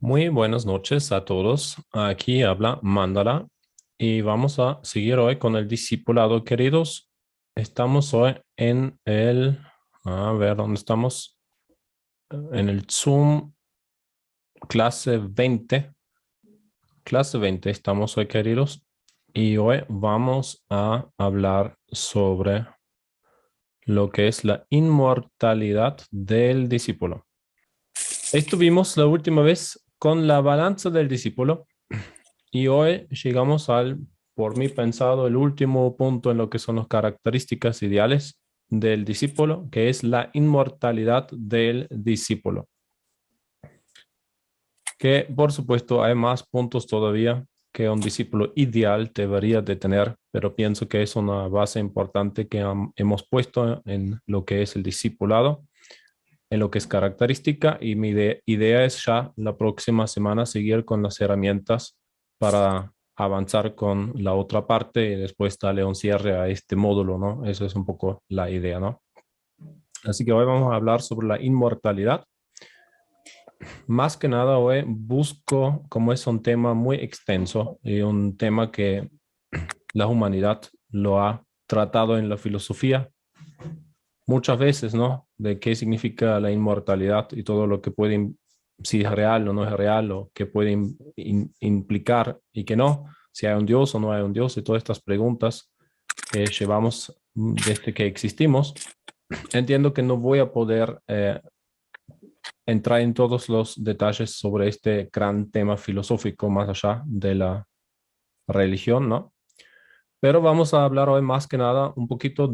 Muy buenas noches a todos. Aquí habla Mandala y vamos a seguir hoy con el discipulado, queridos. Estamos hoy en a ver, ¿dónde estamos? En el Zoom clase 20. Clase 20 estamos hoy, queridos. Y hoy vamos a hablar sobre lo que es la inmortalidad del discípulo. Estuvimos la última vez con la balanza del discípulo. Y hoy llegamos por mí pensado, el último punto en lo que son las características ideales del discípulo, que es la inmortalidad del discípulo. Que por supuesto hay más puntos todavía que un discípulo ideal debería de tener, pero pienso que es una base importante que hemos puesto en lo que es el discipulado, en lo que es característica, y mi idea es ya la próxima semana seguir con las herramientas para avanzar con la otra parte y después darle un cierre a este módulo, ¿no? Eso es un poco la idea, ¿no? Así que hoy vamos a hablar sobre la inmortalidad. Más que nada hoy busco, como es un tema muy extenso y un tema que la humanidad lo ha tratado en la filosofía muchas veces, ¿no? De qué significa la inmortalidad y todo lo que puede, si es real o no es real, o qué puede implicar y que no, si hay un Dios o no hay un Dios, y todas estas preguntas que llevamos desde que existimos. Entiendo que no voy a poder entrar en todos los detalles sobre este gran tema filosófico más allá de la religión, ¿no? Pero vamos a hablar hoy más que nada un poquito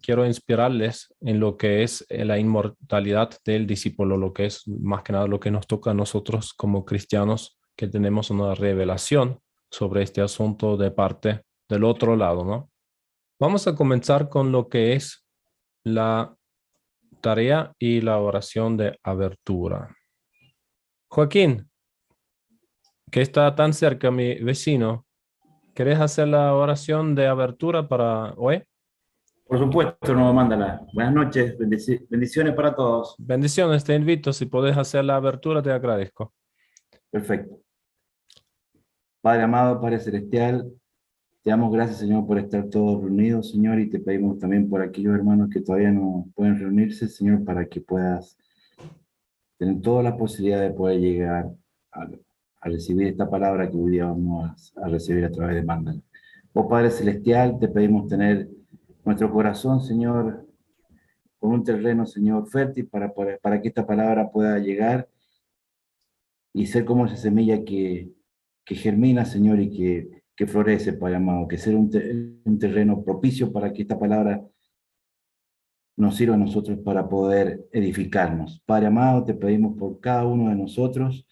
quiero inspirarles en lo que es la inmortalidad del discípulo, lo que es más que nada lo que nos toca a nosotros como cristianos, que tenemos una revelación sobre este asunto de parte del otro lado, ¿no? Vamos a comenzar con lo que es la tarea y la oración de abertura. Joaquín, que está tan cerca, mi vecino, ¿querés hacer la oración de abertura para hoy? Por supuesto, no mándala. Buenas noches, bendiciones para todos. Bendiciones, te invito. Si podés hacer la abertura, te agradezco. Perfecto. Padre amado, Padre celestial, te damos gracias, Señor, por estar todos reunidos, Señor, y te pedimos también por aquellos hermanos que todavía no pueden reunirse, Señor, para que puedas tener toda la posibilidad de poder llegar a, a recibir esta palabra que hoy día vamos a recibir a través de Mándala. Oh Padre celestial, te pedimos tener nuestro corazón, Señor, con un terreno, Señor, fértil para que esta palabra pueda llegar y ser como esa semilla que germina, Señor, y que florece, Padre amado, que sea un terreno propicio para que esta palabra nos sirva a nosotros para poder edificarnos. Padre amado, te pedimos por cada uno de nosotros,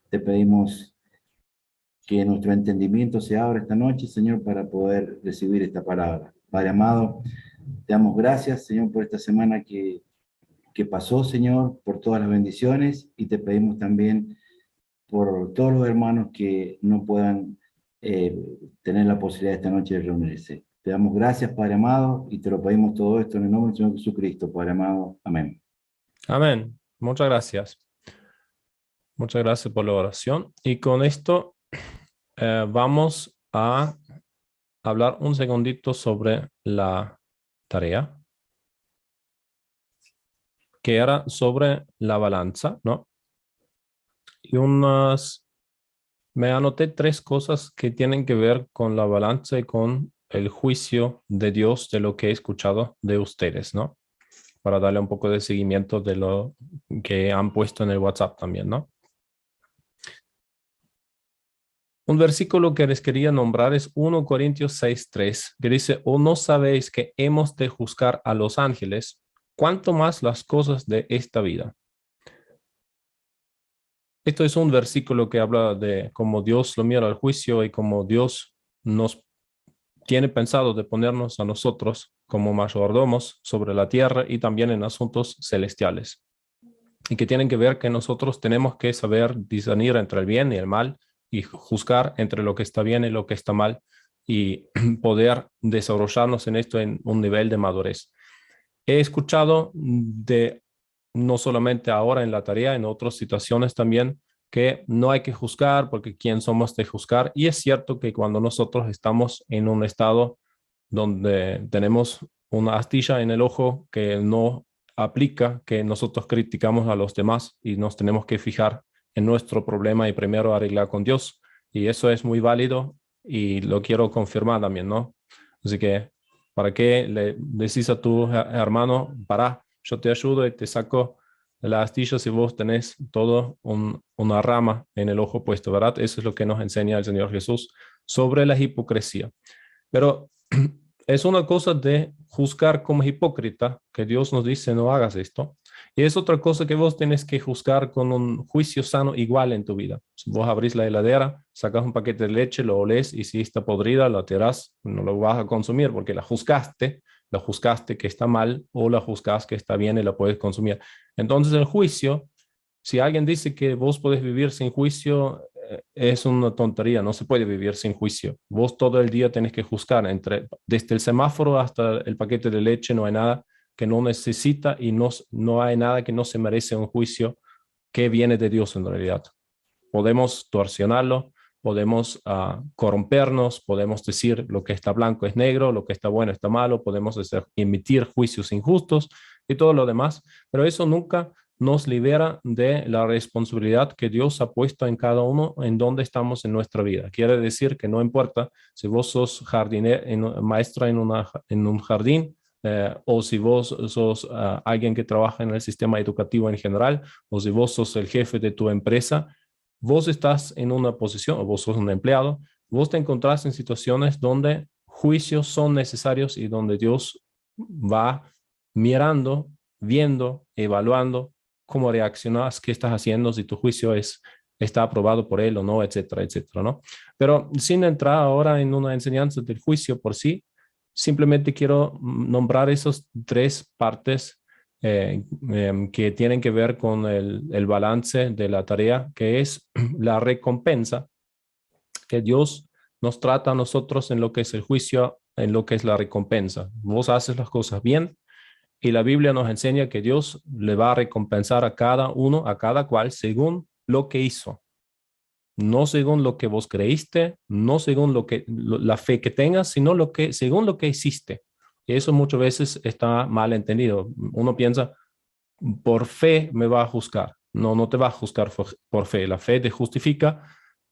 te pedimos que nuestro entendimiento se abra esta noche, Señor, para poder recibir esta palabra. Padre amado, te damos gracias, Señor, por esta semana que pasó, Señor, por todas las bendiciones, y te pedimos también por todos los hermanos que no puedan tener la posibilidad esta noche de reunirse. Te damos gracias, Padre amado, y te lo pedimos todo esto en el nombre del Señor Jesucristo, Padre amado. Amén. Amén. Muchas gracias. Muchas gracias por la oración. Y con esto vamos a hablar un segundito sobre la tarea, que era sobre la balanza, ¿no? Y me anoté tres cosas que tienen que ver con la balanza y con el juicio de Dios de lo que he escuchado de ustedes, ¿no? Para darle un poco de seguimiento de lo que han puesto en el WhatsApp también, ¿no? Un versículo que les quería nombrar es 1 Corintios 6:3, que dice, ¿o no sabéis que hemos de juzgar a los ángeles, cuanto más las cosas de esta vida? Esto es un versículo que habla de cómo Dios lo mira al juicio y cómo Dios nos tiene pensado de ponernos a nosotros como mayordomos sobre la tierra y también en asuntos celestiales. Y que tienen que ver que nosotros tenemos que saber discernir entre el bien y el mal y juzgar entre lo que está bien y lo que está mal y poder desarrollarnos en esto en un nivel de madurez. He escuchado no solamente ahora en la tarea, en otras situaciones también, que no hay que juzgar porque quién somos de juzgar. Y es cierto que cuando nosotros estamos en un estado donde tenemos una astilla en el ojo que no aplica, que nosotros criticamos a los demás y nos tenemos que fijar en nuestro problema y primero arreglar con Dios. Y eso es muy válido y lo quiero confirmar también, ¿no? Así que, ¿para qué le decís a tu hermano, para, yo te ayudo y te saco la astilla si vos tenés una rama en el ojo puesto, ¿verdad? Eso es lo que nos enseña el Señor Jesús sobre la hipocresía. Pero es una cosa de juzgar como hipócrita, que Dios nos dice no hagas esto. Y es otra cosa que vos tenés que juzgar con un juicio sano igual en tu vida. Si vos abrís la heladera, sacas un paquete de leche, lo olés y si está podrida, lo tirás, no lo vas a consumir porque la juzgaste que está mal o la juzgas que está bien y la puedes consumir. Entonces el juicio, si alguien dice que vos podés vivir sin juicio, es una tontería, no se puede vivir sin juicio. Vos todo el día tenés que juzgar, desde el semáforo hasta el paquete de leche, no hay nada que no necesita y no hay nada que no se merece un juicio que viene de Dios en realidad. Podemos torsionarlo, podemos corrompernos, podemos decir lo que está blanco es negro, lo que está bueno está malo, podemos emitir juicios injustos y todo lo demás, pero eso nunca nos libera de la responsabilidad que Dios ha puesto en cada uno en donde estamos en nuestra vida. Quiere decir que no importa si vos sos maestra en un jardín, o si vos sos alguien que trabaja en el sistema educativo en general, o si vos sos el jefe de tu empresa, vos estás en una posición, o vos sos un empleado, vos te encontrás en situaciones donde juicios son necesarios y donde Dios va mirando, viendo, evaluando cómo reaccionas, qué estás haciendo, si tu juicio está aprobado por él o no, etcétera, etcétera, ¿no? Pero sin entrar ahora en una enseñanza del juicio por sí, simplemente quiero nombrar esas tres partes que tienen que ver con el balance de la tarea, que es la recompensa, que Dios nos trata a nosotros en lo que es el juicio, en lo que es la recompensa. Vos haces las cosas bien y la Biblia nos enseña que Dios le va a recompensar a cada uno, a cada cual, según lo que hizo. No según lo que vos creíste, no según la fe que tengas, sino según lo que hiciste. Y eso muchas veces está mal entendido. Uno piensa, por fe me va a juzgar. No, no te va a juzgar por fe. La fe te justifica,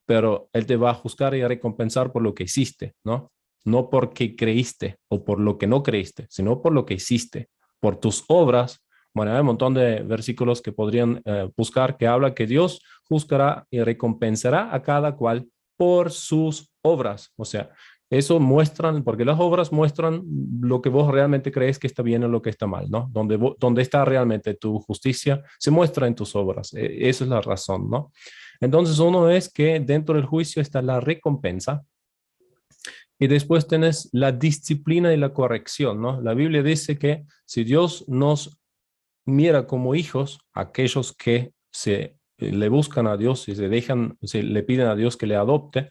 pero Él te va a juzgar y a recompensar por lo que hiciste, ¿no? No porque creíste o por lo que no creíste, sino por lo que hiciste, por tus obras. Bueno, hay un montón de versículos que podrían buscar que habla que Dios juzgará y recompensará a cada cual por sus obras. O sea, eso muestran, porque las obras muestran lo que vos realmente crees que está bien o lo que está mal, ¿no? Donde está realmente tu justicia, se muestra en tus obras. Esa es la razón, ¿no? Entonces, uno es que dentro del juicio está la recompensa y después tenés la disciplina y la corrección, ¿no? La Biblia dice que si Dios nos mira como hijos, aquellos que le buscan a Dios y se le piden a Dios que le adopte,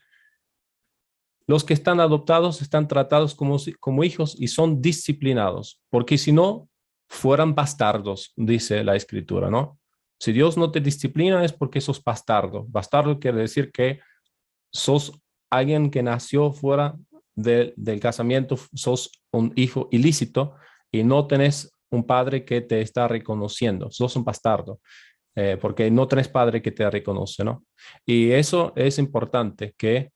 los que están adoptados están tratados como hijos y son disciplinados, porque si no, fueran bastardos, dice la Escritura, ¿no? Si Dios no te disciplina es porque sos bastardo. Bastardo quiere decir que sos alguien que nació fuera del casamiento, sos un hijo ilícito y no tenés un padre que te está reconociendo, sos un bastardo. Porque no tenés padre que te reconoce, ¿no? Y eso es importante, que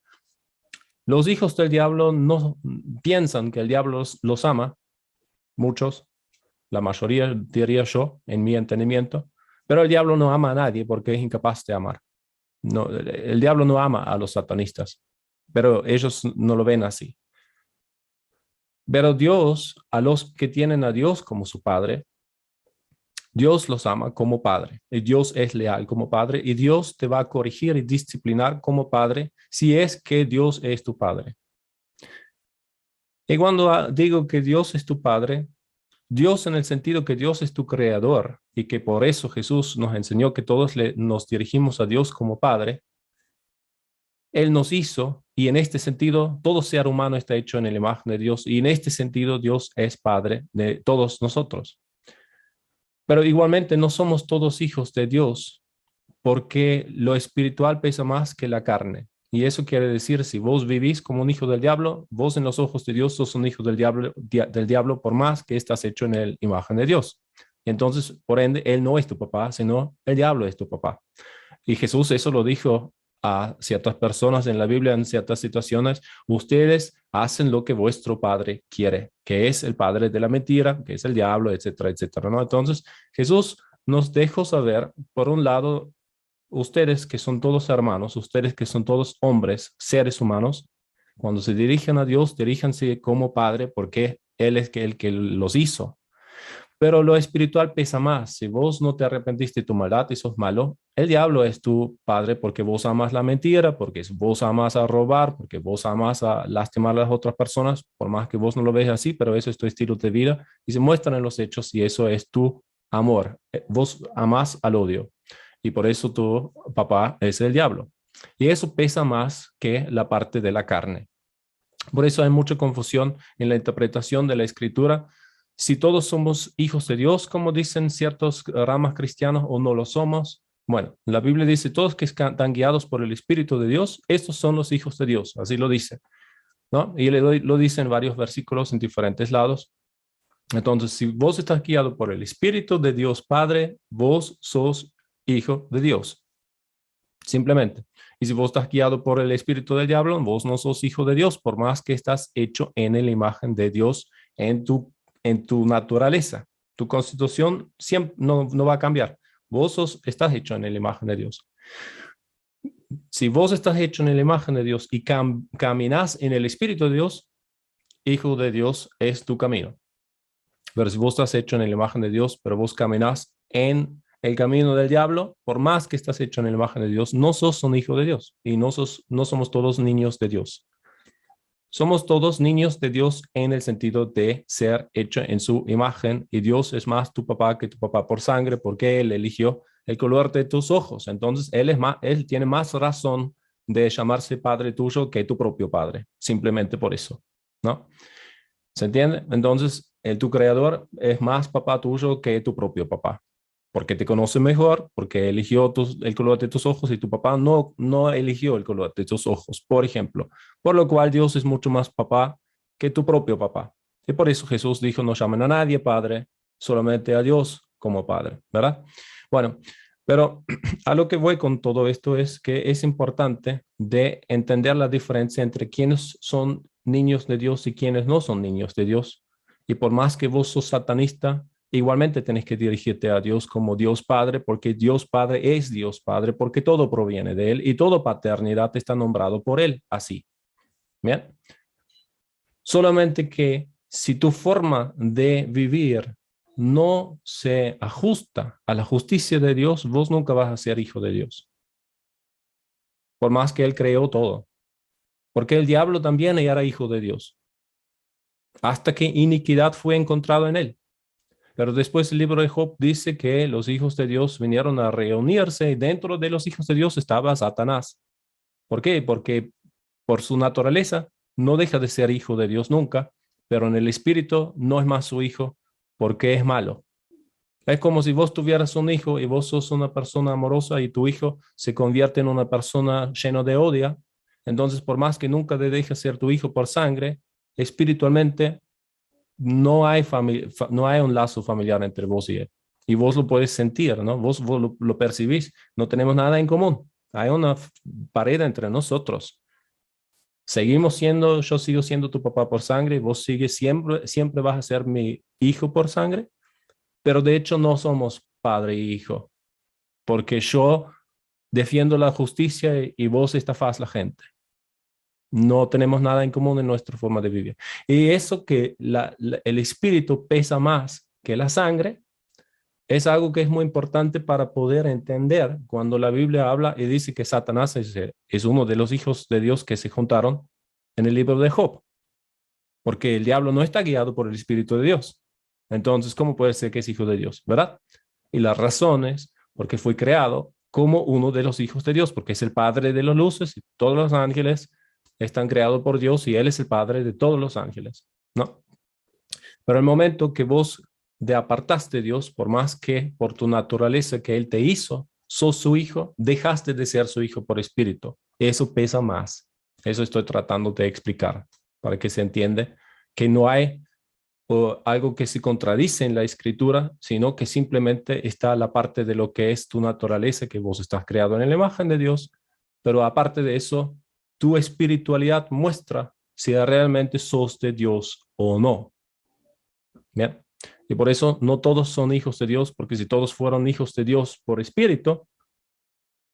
los hijos del diablo no piensan que el diablo los ama, muchos, la mayoría diría yo, en mi entendimiento, pero el diablo no ama a nadie porque es incapaz de amar. No, el diablo no ama a los satanistas, pero ellos no lo ven así. Pero Dios, a los que tienen a Dios como su padre, Dios los ama como padre y Dios es leal como padre y Dios te va a corregir y disciplinar como padre si es que Dios es tu padre. Y cuando digo que Dios es tu padre, Dios en el sentido que Dios es tu creador y que por eso Jesús nos enseñó que todos nos dirigimos a Dios como padre, Él nos hizo y en este sentido todo ser humano está hecho en la imagen de Dios y en este sentido Dios es padre de todos nosotros. Pero igualmente no somos todos hijos de Dios porque lo espiritual pesa más que la carne. Y eso quiere decir, si vos vivís como un hijo del diablo, vos en los ojos de Dios sos un hijo del diablo por más que estás hecho en la imagen de Dios. Y entonces, por ende, Él no es tu papá, sino el diablo es tu papá. Y Jesús eso lo dijo a ciertas personas en la Biblia, en ciertas situaciones: ustedes hacen lo que vuestro padre quiere, que es el padre de la mentira, que es el diablo, etcétera, etcétera, ¿no? Entonces, Jesús nos dejó saber, por un lado, ustedes que son todos hermanos, ustedes que son todos hombres, seres humanos, cuando se dirigen a Dios, diríjanse como Padre, porque Él es el que los hizo. Pero lo espiritual pesa más. Si vos no te arrepentiste de tu maldad y sos malo, el diablo es tu padre porque vos amas la mentira, porque vos amas a robar, porque vos amas a lastimar a las otras personas, por más que vos no lo veas así, pero eso es tu estilo de vida y se muestran en los hechos y eso es tu amor. Vos amás al odio y por eso tu papá es el diablo. Y eso pesa más que la parte de la carne. Por eso hay mucha confusión en la interpretación de la escritura. Si todos somos hijos de Dios, como dicen ciertos ramas cristianos, o no lo somos. Bueno, la Biblia dice, todos que están guiados por el Espíritu de Dios, estos son los hijos de Dios. Así lo dice, ¿no? Y lo dice en varios versículos en diferentes lados. Entonces, si vos estás guiado por el Espíritu de Dios Padre, vos sos hijo de Dios. Simplemente. Y si vos estás guiado por el espíritu del diablo, vos no sos hijo de Dios, por más que estás hecho en la imagen de Dios en tu naturaleza. Tu constitución siempre no va a cambiar. Estás hecho en la imagen de Dios. Si vos estás hecho en la imagen de Dios y caminas en el espíritu de Dios, hijo de Dios es tu camino. Pero si vos estás hecho en la imagen de Dios, pero vos caminas en el camino del diablo, por más que estás hecho en la imagen de Dios, no sos un hijo de Dios y no somos todos niños de Dios. Somos todos niños de Dios en el sentido de ser hecho en su imagen y Dios es más tu papá que tu papá por sangre porque Él eligió el color de tus ojos. Entonces, Él tiene más razón de llamarse padre tuyo que tu propio padre, simplemente por eso, ¿no? ¿Se entiende? Entonces, tu creador es más papá tuyo que tu propio papá, porque te conoce mejor, porque eligió el color de tus ojos y tu papá no eligió el color de tus ojos, por ejemplo. Por lo cual Dios es mucho más papá que tu propio papá. Y por eso Jesús dijo, no llamen a nadie padre, solamente a Dios como padre, ¿verdad? Bueno, pero a lo que voy con todo esto es que es importante de entender la diferencia entre quienes son niños de Dios y quienes no son niños de Dios. Y por más que vos sos satanista, igualmente tenés que dirigirte a Dios como Dios Padre, porque Dios Padre es Dios Padre, porque todo proviene de Él y toda paternidad está nombrado por Él, así. Bien. Solamente que si tu forma de vivir no se ajusta a la justicia de Dios, vos nunca vas a ser hijo de Dios. Por más que Él creó todo. Porque el diablo también era hijo de Dios. Hasta que iniquidad fue encontrado en él. Pero después el libro de Job dice que los hijos de Dios vinieron a reunirse y dentro de los hijos de Dios estaba Satanás. ¿Por qué? Porque por su naturaleza no deja de ser hijo de Dios nunca, pero en el espíritu no es más su hijo porque es malo. Es como si vos tuvieras un hijo y vos sos una persona amorosa y tu hijo se convierte en una persona llena de odio. Entonces, por más que nunca te deje ser tu hijo por sangre, espiritualmente no hay un lazo familiar entre vos y él. Y vos lo puedes sentir, ¿no? Vos lo percibís. No tenemos nada en común. Hay una pared entre nosotros. Yo sigo siendo tu papá por sangre, vos siempre vas a ser mi hijo por sangre, pero de hecho no somos padre e hijo, porque yo defiendo la justicia y vos estafás la gente. No tenemos nada en común en nuestra forma de vivir. Y eso que el espíritu pesa más que la sangre, es algo que es muy importante para poder entender cuando la Biblia habla y dice que Satanás es uno de los hijos de Dios que se juntaron en el libro de Job. Porque el diablo no está guiado por el Espíritu de Dios. Entonces, ¿cómo puede ser que es hijo de Dios? ¿Verdad? Y la razón es porque fue creado como uno de los hijos de Dios, porque es el padre de las luces y todos los ángeles están creados por Dios y Él es el padre de todos los ángeles, ¿no? Pero el momento que vos te apartaste de Dios, por más que por tu naturaleza que Él te hizo sos su hijo, dejaste de ser su hijo por espíritu. Eso pesa más. Eso estoy tratando de explicar para que se entienda que no hay algo que se contradice en la escritura, sino que simplemente está la parte de lo que es tu naturaleza, que vos estás creado en la imagen de Dios, pero aparte de eso, tu espiritualidad muestra si realmente sos de Dios o no. ¿Bien? Y por eso no todos son hijos de Dios, porque si todos fueran hijos de Dios por espíritu,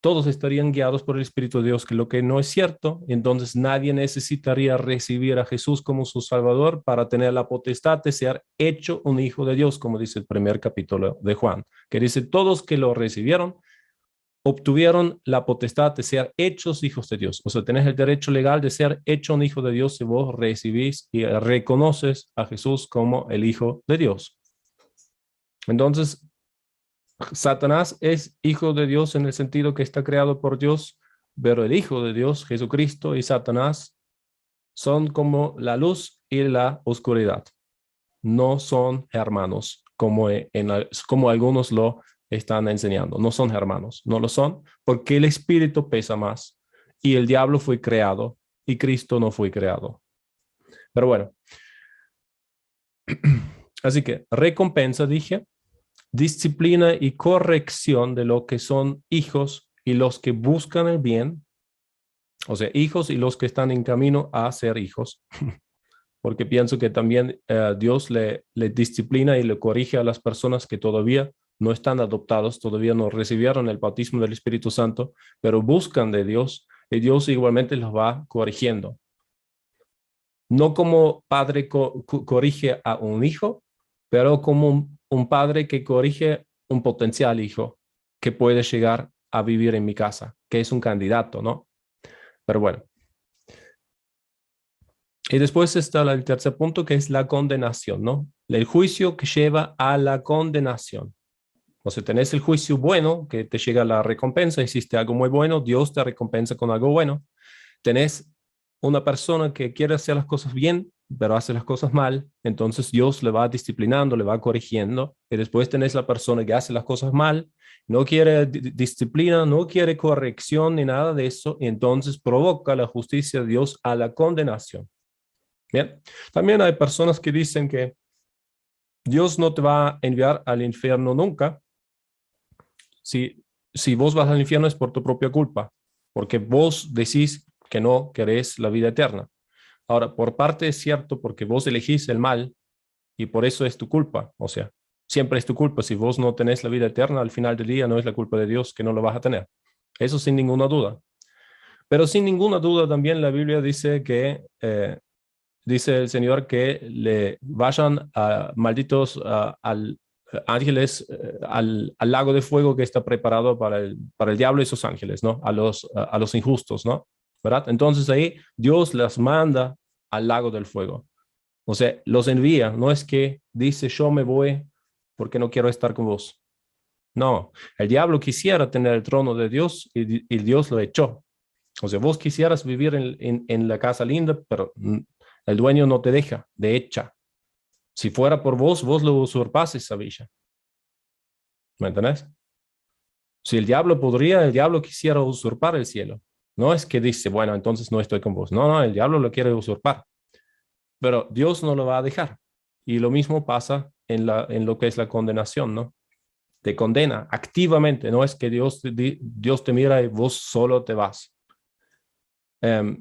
todos estarían guiados por el Espíritu de Dios, que lo que no es cierto, entonces nadie necesitaría recibir a Jesús como su Salvador para tener la potestad de ser hecho un hijo de Dios, como dice el primer capítulo de Juan, que dice, todos que lo recibieron, obtuvieron la potestad de ser hechos hijos de Dios. O sea, tenés el derecho legal de ser hecho un hijo de Dios si vos recibís y reconoces a Jesús como el Hijo de Dios. Entonces, Satanás es hijo de Dios en el sentido que está creado por Dios, pero el Hijo de Dios, Jesucristo y Satanás son como la luz y la oscuridad. No son hermanos, como algunos lo están enseñando. No son hermanos, no lo son, porque el espíritu pesa más y el diablo fue creado y Cristo no fue creado. Pero bueno, así que recompensa, dije, disciplina y corrección de lo que son hijos y los que buscan el bien, o sea, hijos y los que están en camino a ser hijos, porque pienso que también Dios le disciplina y le corrige a las personas que todavía no están adoptados, todavía no recibieron el bautismo del Espíritu Santo, pero buscan de Dios y Dios igualmente los va corrigiendo. No como padre corrige a un hijo, pero como un padre que corrige un potencial hijo que puede llegar a vivir en mi casa, que es un candidato, ¿no? Pero bueno. Y después está el tercer punto, que es la condenación, ¿no? El juicio que lleva a la condenación. O sea, tenés el juicio bueno, que te llega la recompensa, hiciste algo muy bueno, Dios te recompensa con algo bueno. Tenés una persona que quiere hacer las cosas bien, pero hace las cosas mal, entonces Dios le va disciplinando, le va corrigiendo, y después tenés la persona que hace las cosas mal, no quiere disciplina, no quiere corrección ni nada de eso, y entonces provoca la justicia de Dios a la condenación. Bien, también hay personas que dicen que Dios no te va a enviar al infierno nunca. Si vos vas al infierno es por tu propia culpa, porque vos decís que no querés la vida eterna. Ahora, por parte es cierto porque vos elegís el mal y por eso es tu culpa. O sea, siempre es tu culpa. Si vos no tenés la vida eterna, al final del día no es la culpa de Dios que no lo vas a tener. Eso sin ninguna duda. Pero sin ninguna duda también la Biblia dice que, dice el Señor que le vayan malditos al ángeles al lago de fuego que está preparado para el diablo y sus ángeles, ¿no? A los injustos, ¿no? ¿Verdad? Entonces ahí Dios las manda al lago del fuego. O sea, los envía. No es que dice yo me voy porque no quiero estar con vos. No, el diablo quisiera tener el trono de Dios y Dios lo echó. O sea, vos quisieras vivir en la casa linda, pero el dueño no te deja, de hecha. Si fuera por vos, vos lo usurpás esa villa. ¿Me entendés? Si el diablo podría, el diablo quisiera usurpar el cielo. No es que dice, bueno, entonces no estoy con vos. No, no, el diablo lo quiere usurpar. Pero Dios no lo va a dejar. Y lo mismo pasa en lo que es la condenación, ¿no? Te condena activamente. No es que Dios te mira y vos solo te vas.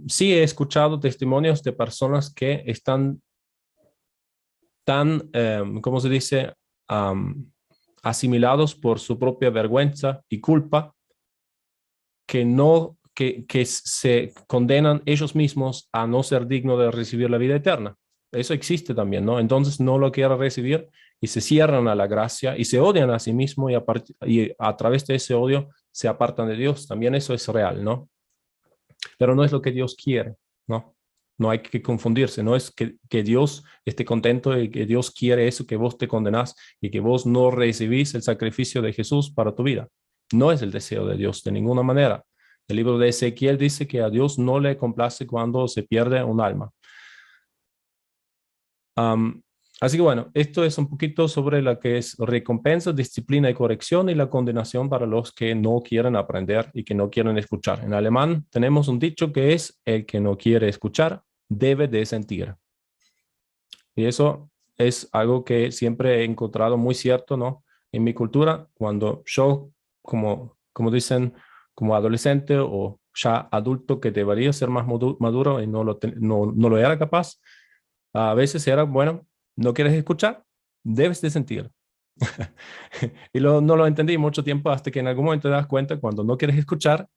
Sí he escuchado testimonios de personas que están tan, ¿cómo se dice? Asimilados por su propia vergüenza y culpa, que se condenan ellos mismos a no ser dignos de recibir la vida eterna. Eso existe también, ¿no? Entonces no lo quieren recibir y se cierran a la gracia y se odian a sí mismos y a través de ese odio se apartan de Dios. También eso es real, ¿no? Pero no es lo que Dios quiere, ¿no? No hay que confundirse, no es que Dios esté contento y que Dios quiere eso, que vos te condenás y que vos no recibís el sacrificio de Jesús para tu vida. No es el deseo de Dios de ninguna manera. El libro de Ezequiel dice que a Dios no le complace cuando se pierde un alma. Así que bueno, esto es un poquito sobre lo que es recompensa, disciplina y corrección y la condenación para los que no quieren aprender y que no quieren escuchar. En alemán tenemos un dicho que es: el que no quiere escuchar debe de sentir. Y eso es algo que siempre he encontrado muy cierto, ¿no? En mi cultura, cuando yo, como dicen, como adolescente o ya adulto que debería ser más maduro y no lo era capaz, a veces era, bueno, no quieres escuchar, debes de sentir. Y no lo entendí mucho tiempo hasta que en algún momento te das cuenta cuando no quieres escuchar,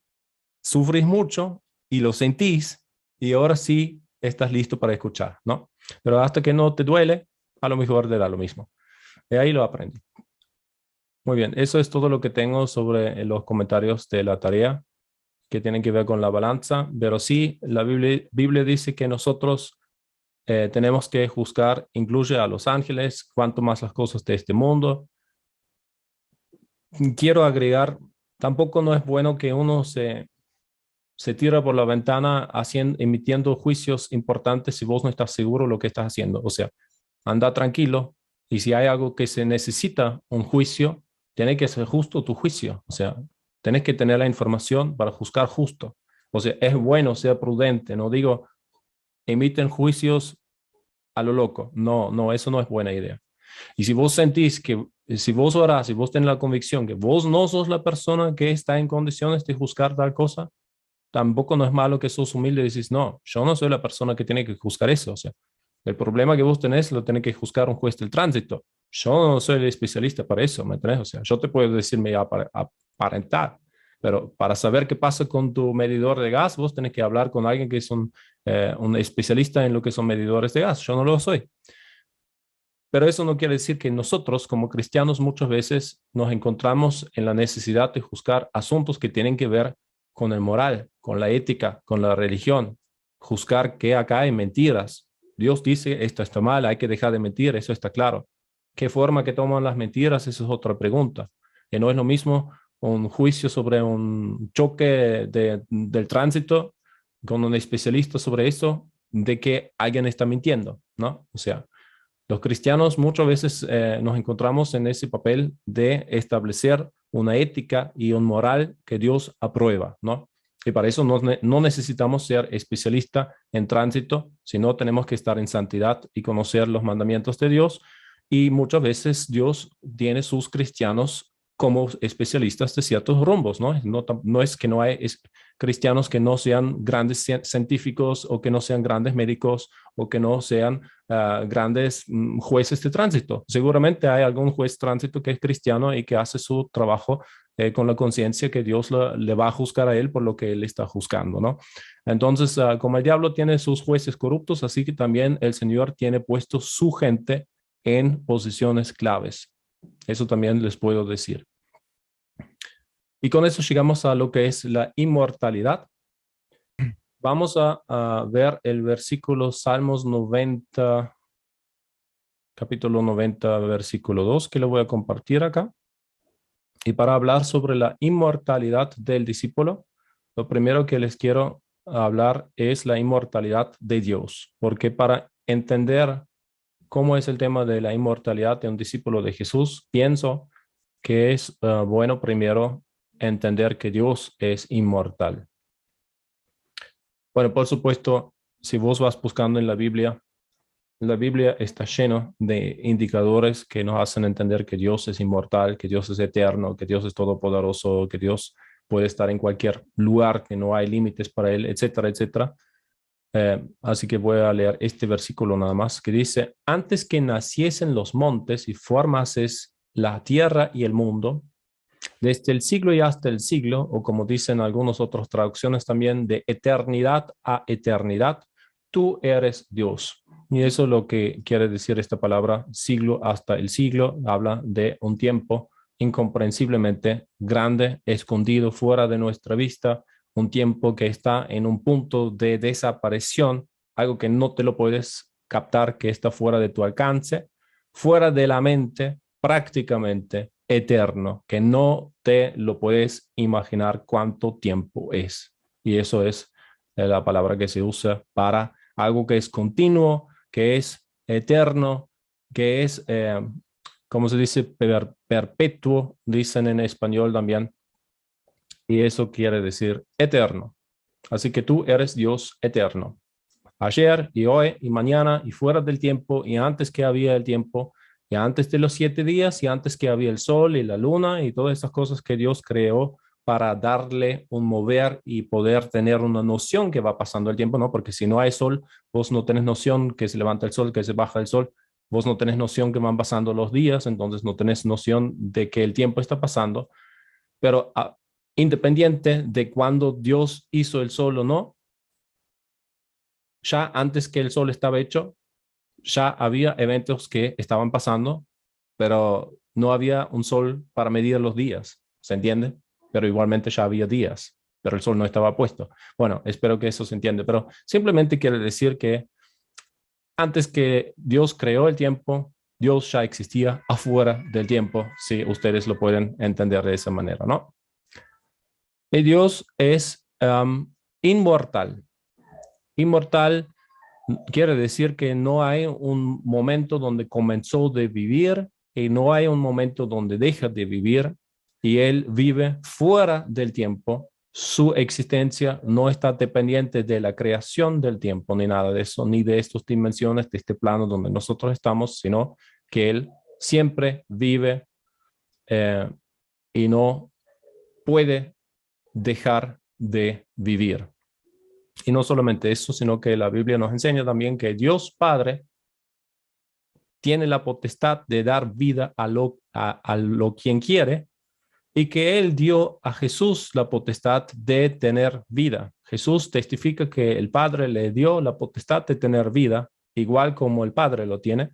sufrís mucho y lo sentís y ahora sí estás listo para escuchar, ¿no? Pero hasta que no te duele, a lo mejor te da lo mismo. Y ahí lo aprendí. Muy bien, eso es todo lo que tengo sobre los comentarios de la tarea que tienen que ver con la balanza, pero sí, la Biblia dice que nosotros tenemos que juzgar, incluye a los ángeles, cuanto más las cosas de este mundo. Quiero agregar, tampoco no es bueno que uno se tira por la ventana emitiendo juicios importantes si vos no estás seguro de lo que estás haciendo. O sea, anda tranquilo y si hay algo que se necesita un juicio, tiene que ser justo tu juicio. O sea, tenés que tener la información para juzgar justo. O sea, es bueno ser prudente. No digo emiten juicios a lo loco. No, no, eso no es buena idea. Y si vos sentís que, si vos orás, si vos tenés la convicción que vos no sos la persona que está en condiciones de juzgar tal cosa, tampoco no es malo que sos humilde y decís, no, yo no soy la persona que tiene que juzgar eso. O sea, el problema que vos tenés lo tiene que juzgar un juez del tránsito. Yo no soy el especialista para eso, ¿me entendés? O sea, yo te puedo decirme aparentar, pero para saber qué pasa con tu medidor de gas, vos tenés que hablar con alguien que es un especialista en lo que son medidores de gas. Yo no lo soy. Pero eso no quiere decir que nosotros, como cristianos, muchas veces nos encontramos en la necesidad de juzgar asuntos que tienen que ver con el moral, con la ética, con la religión. Juzgar que acá hay mentiras. Dios dice, esto está mal, hay que dejar de mentir, eso está claro. ¿Qué forma que toman las mentiras? Esa es otra pregunta. Que no es lo mismo un juicio sobre un choque del tránsito con un especialista sobre eso, de que alguien está mintiendo, ¿no? O sea, los cristianos muchas veces nos encontramos en ese papel de establecer una ética y un moral que Dios aprueba, ¿no? Y para eso no necesitamos ser especialistas en tránsito, sino tenemos que estar en santidad y conocer los mandamientos de Dios. Y muchas veces Dios tiene sus cristianos como especialistas de ciertos rumbos, ¿no? No es que no hay cristianos que no sean grandes científicos o que no sean grandes médicos o que no sean grandes jueces de tránsito. Seguramente hay algún juez de tránsito que es cristiano y que hace su trabajo con la conciencia que Dios le va a juzgar a él por lo que él está juzgando, ¿no? Entonces, como el diablo tiene sus jueces corruptos, así que también el Señor tiene puesto su gente en posiciones claves. Eso también les puedo decir. Y con eso llegamos a lo que es la inmortalidad. Vamos a ver el versículo Salmos 90, capítulo 90, versículo 2, que lo voy a compartir acá. Y para hablar sobre la inmortalidad del discípulo, lo primero que les quiero hablar es la inmortalidad de Dios, porque para entender cómo es el tema de la inmortalidad de un discípulo de Jesús, pienso que es bueno primero entender que Dios es inmortal. Bueno, por supuesto, si vos vas buscando en la Biblia está lleno de indicadores que nos hacen entender que Dios es inmortal, que Dios es eterno, que Dios es todopoderoso, que Dios puede estar en cualquier lugar, que no hay límites para él, etcétera, etcétera. Así que voy a leer este versículo nada más que dice: antes que naciesen los montes y formases la tierra y el mundo, desde el siglo y hasta el siglo, o como dicen algunas otras traducciones también, de eternidad a eternidad, tú eres Dios. Y eso es lo que quiere decir esta palabra, siglo hasta el siglo. Habla de un tiempo incomprensiblemente grande, escondido fuera de nuestra vista, un tiempo que está en un punto de desaparición, algo que no te lo puedes captar, que está fuera de tu alcance, fuera de la mente, prácticamente eterno, que no te lo puedes imaginar cuánto tiempo es. Y eso es la palabra que se usa para algo que es continuo, que es eterno, que es, como se dice, perpetuo, dicen en español también, y eso quiere decir eterno. Así que tú eres Dios eterno. Ayer y hoy y mañana y fuera del tiempo y antes que había el tiempo y antes de los 7 días y antes que había el sol y la luna y todas esas cosas que Dios creó para darle un mover y poder tener una noción que va pasando el tiempo, ¿no? Porque si no hay sol, vos no tenés noción que se levanta el sol, que se baja el sol, vos no tenés noción que van pasando los días, entonces no tenés noción de que el tiempo está pasando, pero independiente de cuándo Dios hizo el sol o no, ya antes que el sol estaba hecho, ya había eventos que estaban pasando, pero no había un sol para medir los días, ¿se entiende? Pero igualmente ya había días, pero el sol no estaba puesto. Bueno, espero que eso se entiende, pero simplemente quiere decir que antes que Dios creó el tiempo, Dios ya existía afuera del tiempo, si ustedes lo pueden entender de esa manera, ¿no? Y Dios es inmortal. Inmortal quiere decir que no hay un momento donde comenzó de vivir y no hay un momento donde deja de vivir y él vive fuera del tiempo. Su existencia no está dependiente de la creación del tiempo ni nada de eso, ni de estas dimensiones, de este plano donde nosotros estamos, sino que él siempre vive y no puede dejar de vivir. Y no solamente eso, sino que la Biblia nos enseña también que Dios Padre tiene la potestad de dar vida a lo quien quiere y que Él dio a Jesús la potestad de tener vida. Jesús testifica que el Padre le dio la potestad de tener vida, igual como el Padre lo tiene.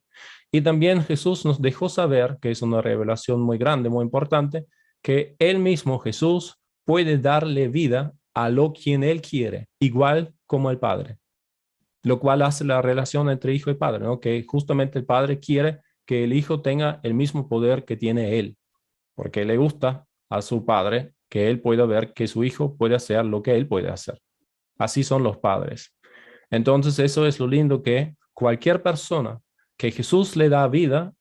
Y también Jesús nos dejó saber, que es una revelación muy grande, muy importante, que Él mismo, Jesús, puede darle vida a lo quien Él quiere, igual como el Padre, lo cual hace la relación entre hijo y padre, ¿no? Que justamente el padre quiere que el hijo tenga el mismo poder que tiene él, porque le gusta a su padre que él pueda ver que su hijo puede hacer lo que él puede hacer. Así son los padres. Entonces, eso es lo lindo, que cualquier persona que Jesús le da vida,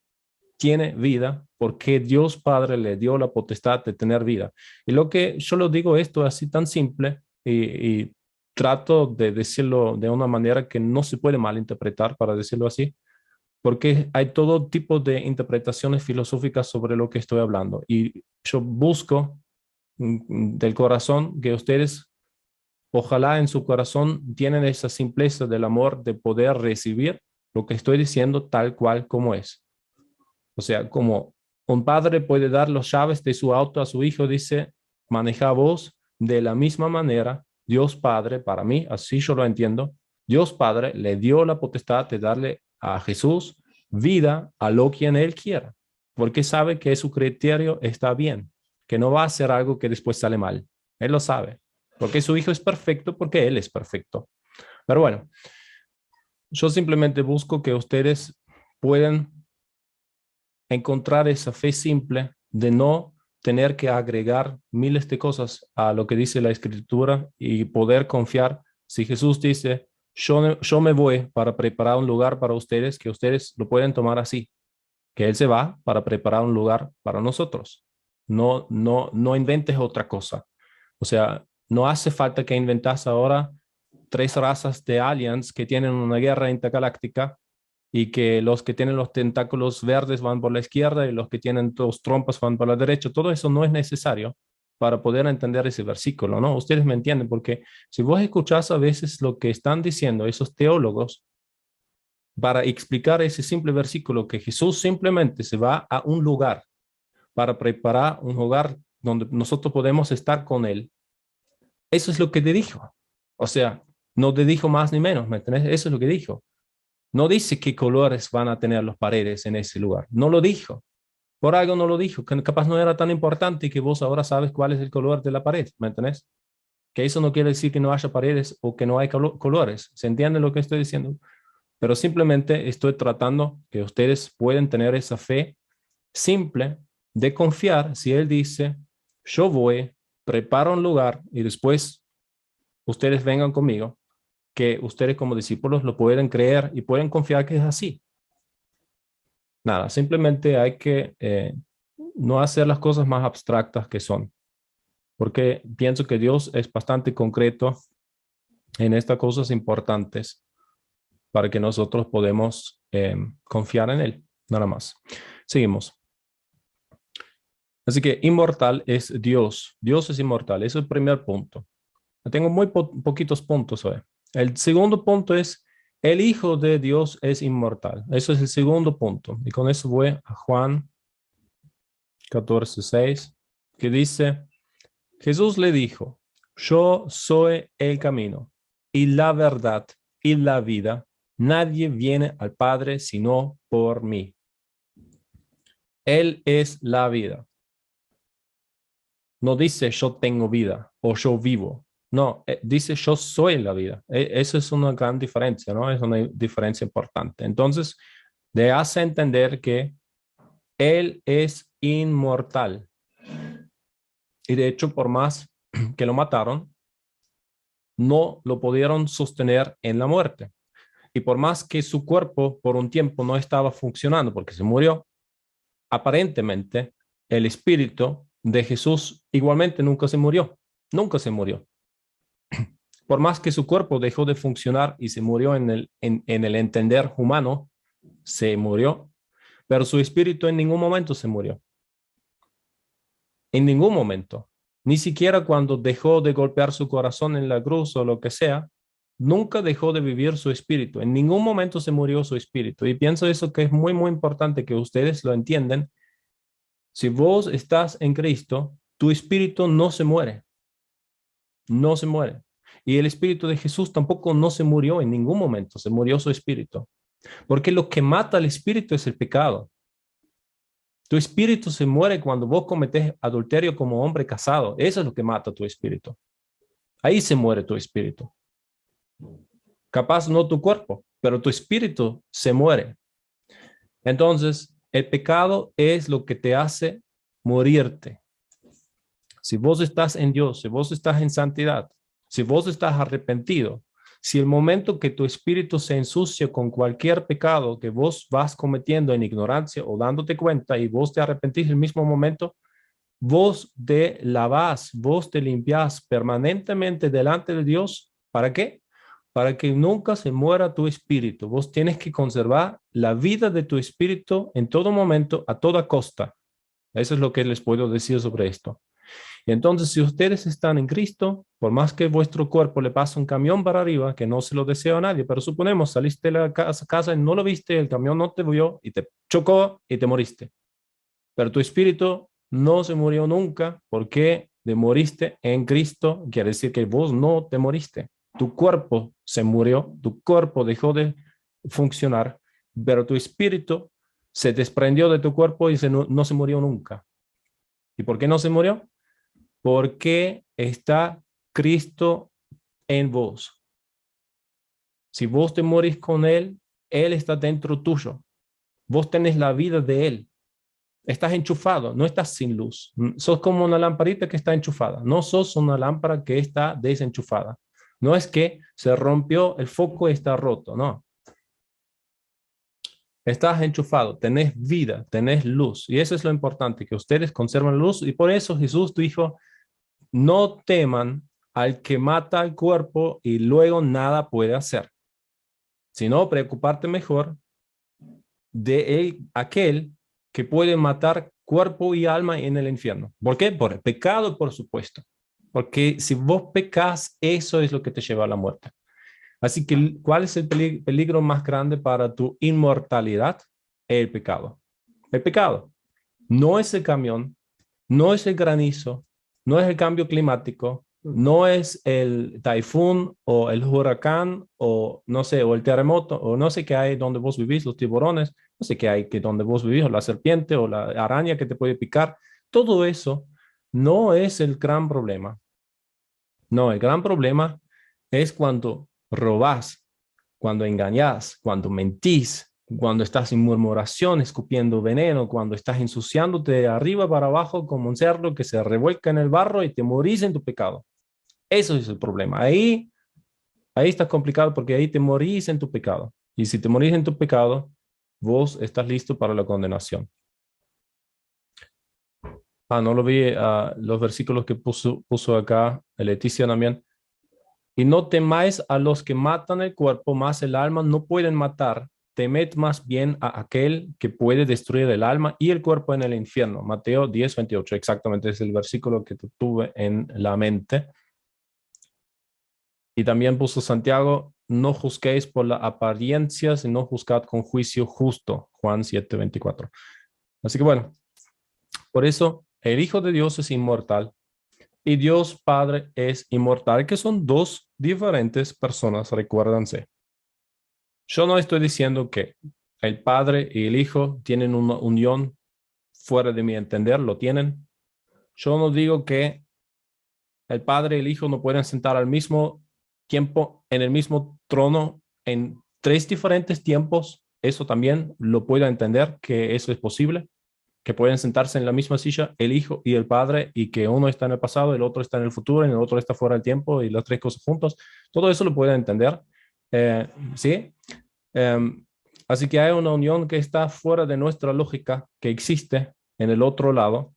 tiene vida porque Dios Padre le dio la potestad de tener vida. Y lo que yo lo digo esto así tan simple y trato de decirlo de una manera que no se puede malinterpretar, para decirlo así, porque hay todo tipo de interpretaciones filosóficas sobre lo que estoy hablando. Y yo busco del corazón que ustedes, ojalá en su corazón, tienen esa simpleza del amor de poder recibir lo que estoy diciendo tal cual como es. O sea, como un padre puede dar las llaves de su auto a su hijo, dice, maneja vos, de la misma manera, Dios Padre, para mí, así yo lo entiendo, Dios Padre le dio la potestad de darle a Jesús vida a lo quien Él quiera, porque sabe que su criterio está bien, que no va a hacer algo que después sale mal. Él lo sabe, porque su hijo es perfecto, porque Él es perfecto. Pero bueno, yo simplemente busco que ustedes puedan encontrar esa fe simple de no tener que agregar miles de cosas a lo que dice la escritura y poder confiar. Si Jesús dice, yo me voy para preparar un lugar para ustedes, que ustedes lo pueden tomar así, que Él se va para preparar un lugar para nosotros. No inventes otra cosa. O sea, no hace falta que inventas ahora 3 razas de aliens que tienen una guerra intergaláctica y que los que tienen los tentáculos verdes van por la izquierda y los que tienen dos trompas van por la derecha. Todo eso no es necesario para poder entender ese versículo, ¿no? Ustedes me entienden, porque si vos escuchás a veces lo que están diciendo esos teólogos para explicar ese simple versículo, que Jesús simplemente se va a un lugar para preparar un lugar donde nosotros podemos estar con Él, eso es lo que te dijo. O sea, no te dijo más ni menos, ¿me entiendes? Eso es lo que dijo. No dice qué colores van a tener las paredes en ese lugar. No lo dijo. Por algo no lo dijo, que capaz no era tan importante que vos ahora sabes cuál es el color de la pared, ¿me entendés? Que eso no quiere decir que no haya paredes o que no hay colores. ¿Se entiende lo que estoy diciendo? Pero simplemente estoy tratando que ustedes pueden tener esa fe simple de confiar. Si Él dice, yo voy, preparo un lugar y después ustedes vengan conmigo, que ustedes como discípulos lo pueden creer y pueden confiar que es así. Nada, simplemente hay que no hacer las cosas más abstractas que son, porque pienso que Dios es bastante concreto en estas cosas importantes para que nosotros podamos confiar en Él, nada más. Seguimos. Así que inmortal es Dios. Dios es inmortal. Ese es el primer punto. Tengo muy poquitos puntos hoy. El segundo punto es, el Hijo de Dios es inmortal. Eso es el segundo punto. Y con eso voy a Juan 14:6, que dice, Jesús le dijo, yo soy el camino y la verdad y la vida. Nadie viene al Padre sino por mí. Él es la vida. No dice yo tengo vida o yo vivo. No, dice yo soy la vida. Eso es una gran diferencia, ¿no? Es una diferencia importante. Entonces, le hace entender que Él es inmortal. Y de hecho, por más que lo mataron, no lo pudieron sostener en la muerte. Y por más que su cuerpo por un tiempo no estaba funcionando porque se murió, aparentemente el espíritu de Jesús igualmente nunca se murió. Nunca se murió. Por más que su cuerpo dejó de funcionar y se murió en el entender humano, se murió, pero su espíritu en ningún momento se murió. En ningún momento. Ni siquiera cuando dejó de golpear su corazón en la cruz o lo que sea, nunca dejó de vivir su espíritu. En ningún momento se murió su espíritu. Y pienso eso que es muy, muy importante que ustedes lo entiendan. Si vos estás en Cristo, tu espíritu no se muere. No se muere. Y el espíritu de Jesús tampoco no se murió en ningún momento. Se murió su espíritu. Porque lo que mata al espíritu es el pecado. Tu espíritu se muere cuando vos cometés adulterio como hombre casado. Eso es lo que mata tu espíritu. Ahí se muere tu espíritu. Capaz no tu cuerpo, pero tu espíritu se muere. Entonces, el pecado es lo que te hace morirte. Si vos estás en Dios, si vos estás en santidad, si vos estás arrepentido, si el momento que tu espíritu se ensucia con cualquier pecado que vos vas cometiendo en ignorancia o dándote cuenta y vos te arrepentís en el mismo momento, vos te lavás, vos te limpiás permanentemente delante de Dios. ¿Para qué? Para que nunca se muera tu espíritu. Vos tienes que conservar la vida de tu espíritu en todo momento, a toda costa. Eso es lo que les puedo decir sobre esto. Y entonces, si ustedes están en Cristo, por más que vuestro cuerpo le pase un camión para arriba, que no se lo deseo a nadie, pero suponemos, saliste de la casa y no lo viste, el camión no te vio y te chocó y te moriste. Pero tu espíritu no se murió nunca porque te moriste en Cristo. Quiere decir que vos no te moriste. Tu cuerpo se murió, tu cuerpo dejó de funcionar, pero tu espíritu se desprendió de tu cuerpo y no se murió nunca. ¿Y por qué no se murió? Porque está Cristo en vos. Si vos te morís con Él, Él está dentro tuyo. Vos tenés la vida de Él. Estás enchufado, no estás sin luz. Sos como una lamparita que está enchufada. No sos una lámpara que está desenchufada. No es que se rompió el foco y está roto, no. Estás enchufado, tenés vida, tenés luz. Y eso es lo importante, que ustedes conservan luz. Y por eso Jesús dijo, no teman al que mata el cuerpo y luego nada puede hacer, sino preocuparte mejor de aquel que puede matar cuerpo y alma en el infierno. ¿Por qué? Por el pecado, por supuesto. Porque si vos pecas, eso es lo que te lleva a la muerte. Así que, ¿cuál es el peligro más grande para tu inmortalidad? El pecado. El pecado. No es el camión, no es el granizo, no es el cambio climático, no es el taifún o el huracán o no sé, o el terremoto o no sé qué hay donde vos vivís, los tiburones, no sé qué hay que donde vos vivís, o la serpiente o la araña que te puede picar. Todo eso no es el gran problema. No, el gran problema es cuando robás, cuando engañás, cuando mentís, cuando estás en murmuración, escupiendo veneno, cuando estás ensuciándote de arriba para abajo como un cerdo que se revuelca en el barro y te morís en tu pecado. Eso es el problema. Ahí está complicado porque ahí te morís en tu pecado. Y si te morís en tu pecado, vos estás listo para la condenación. No lo vi, los versículos que puso acá Leticia también. Y no temáis a los que matan el cuerpo, mas el alma no pueden matar. Temed más bien a aquel que puede destruir el alma y el cuerpo en el infierno. Mateo 10:28, exactamente es el versículo que tuve en la mente. Y también puso Santiago, no juzguéis por la apariencia, sino juzgad con juicio justo. Juan 7:24. Así que bueno, por eso el Hijo de Dios es inmortal y Dios Padre es inmortal, que son dos diferentes personas, recuérdense. Yo no estoy diciendo que el Padre y el Hijo tienen una unión fuera de mi entender, lo tienen. Yo no digo que el Padre y el Hijo no pueden sentar al mismo tiempo en el mismo trono en tres diferentes tiempos. Eso también lo puedo entender, que eso es posible, que pueden sentarse en la misma silla el Hijo y el Padre y que uno está en el pasado, el otro está en el futuro, y el otro está fuera del tiempo y las tres cosas juntos. Todo eso lo puedo entender. ¿Sí? Así que hay una unión que está fuera de nuestra lógica, que existe en el otro lado,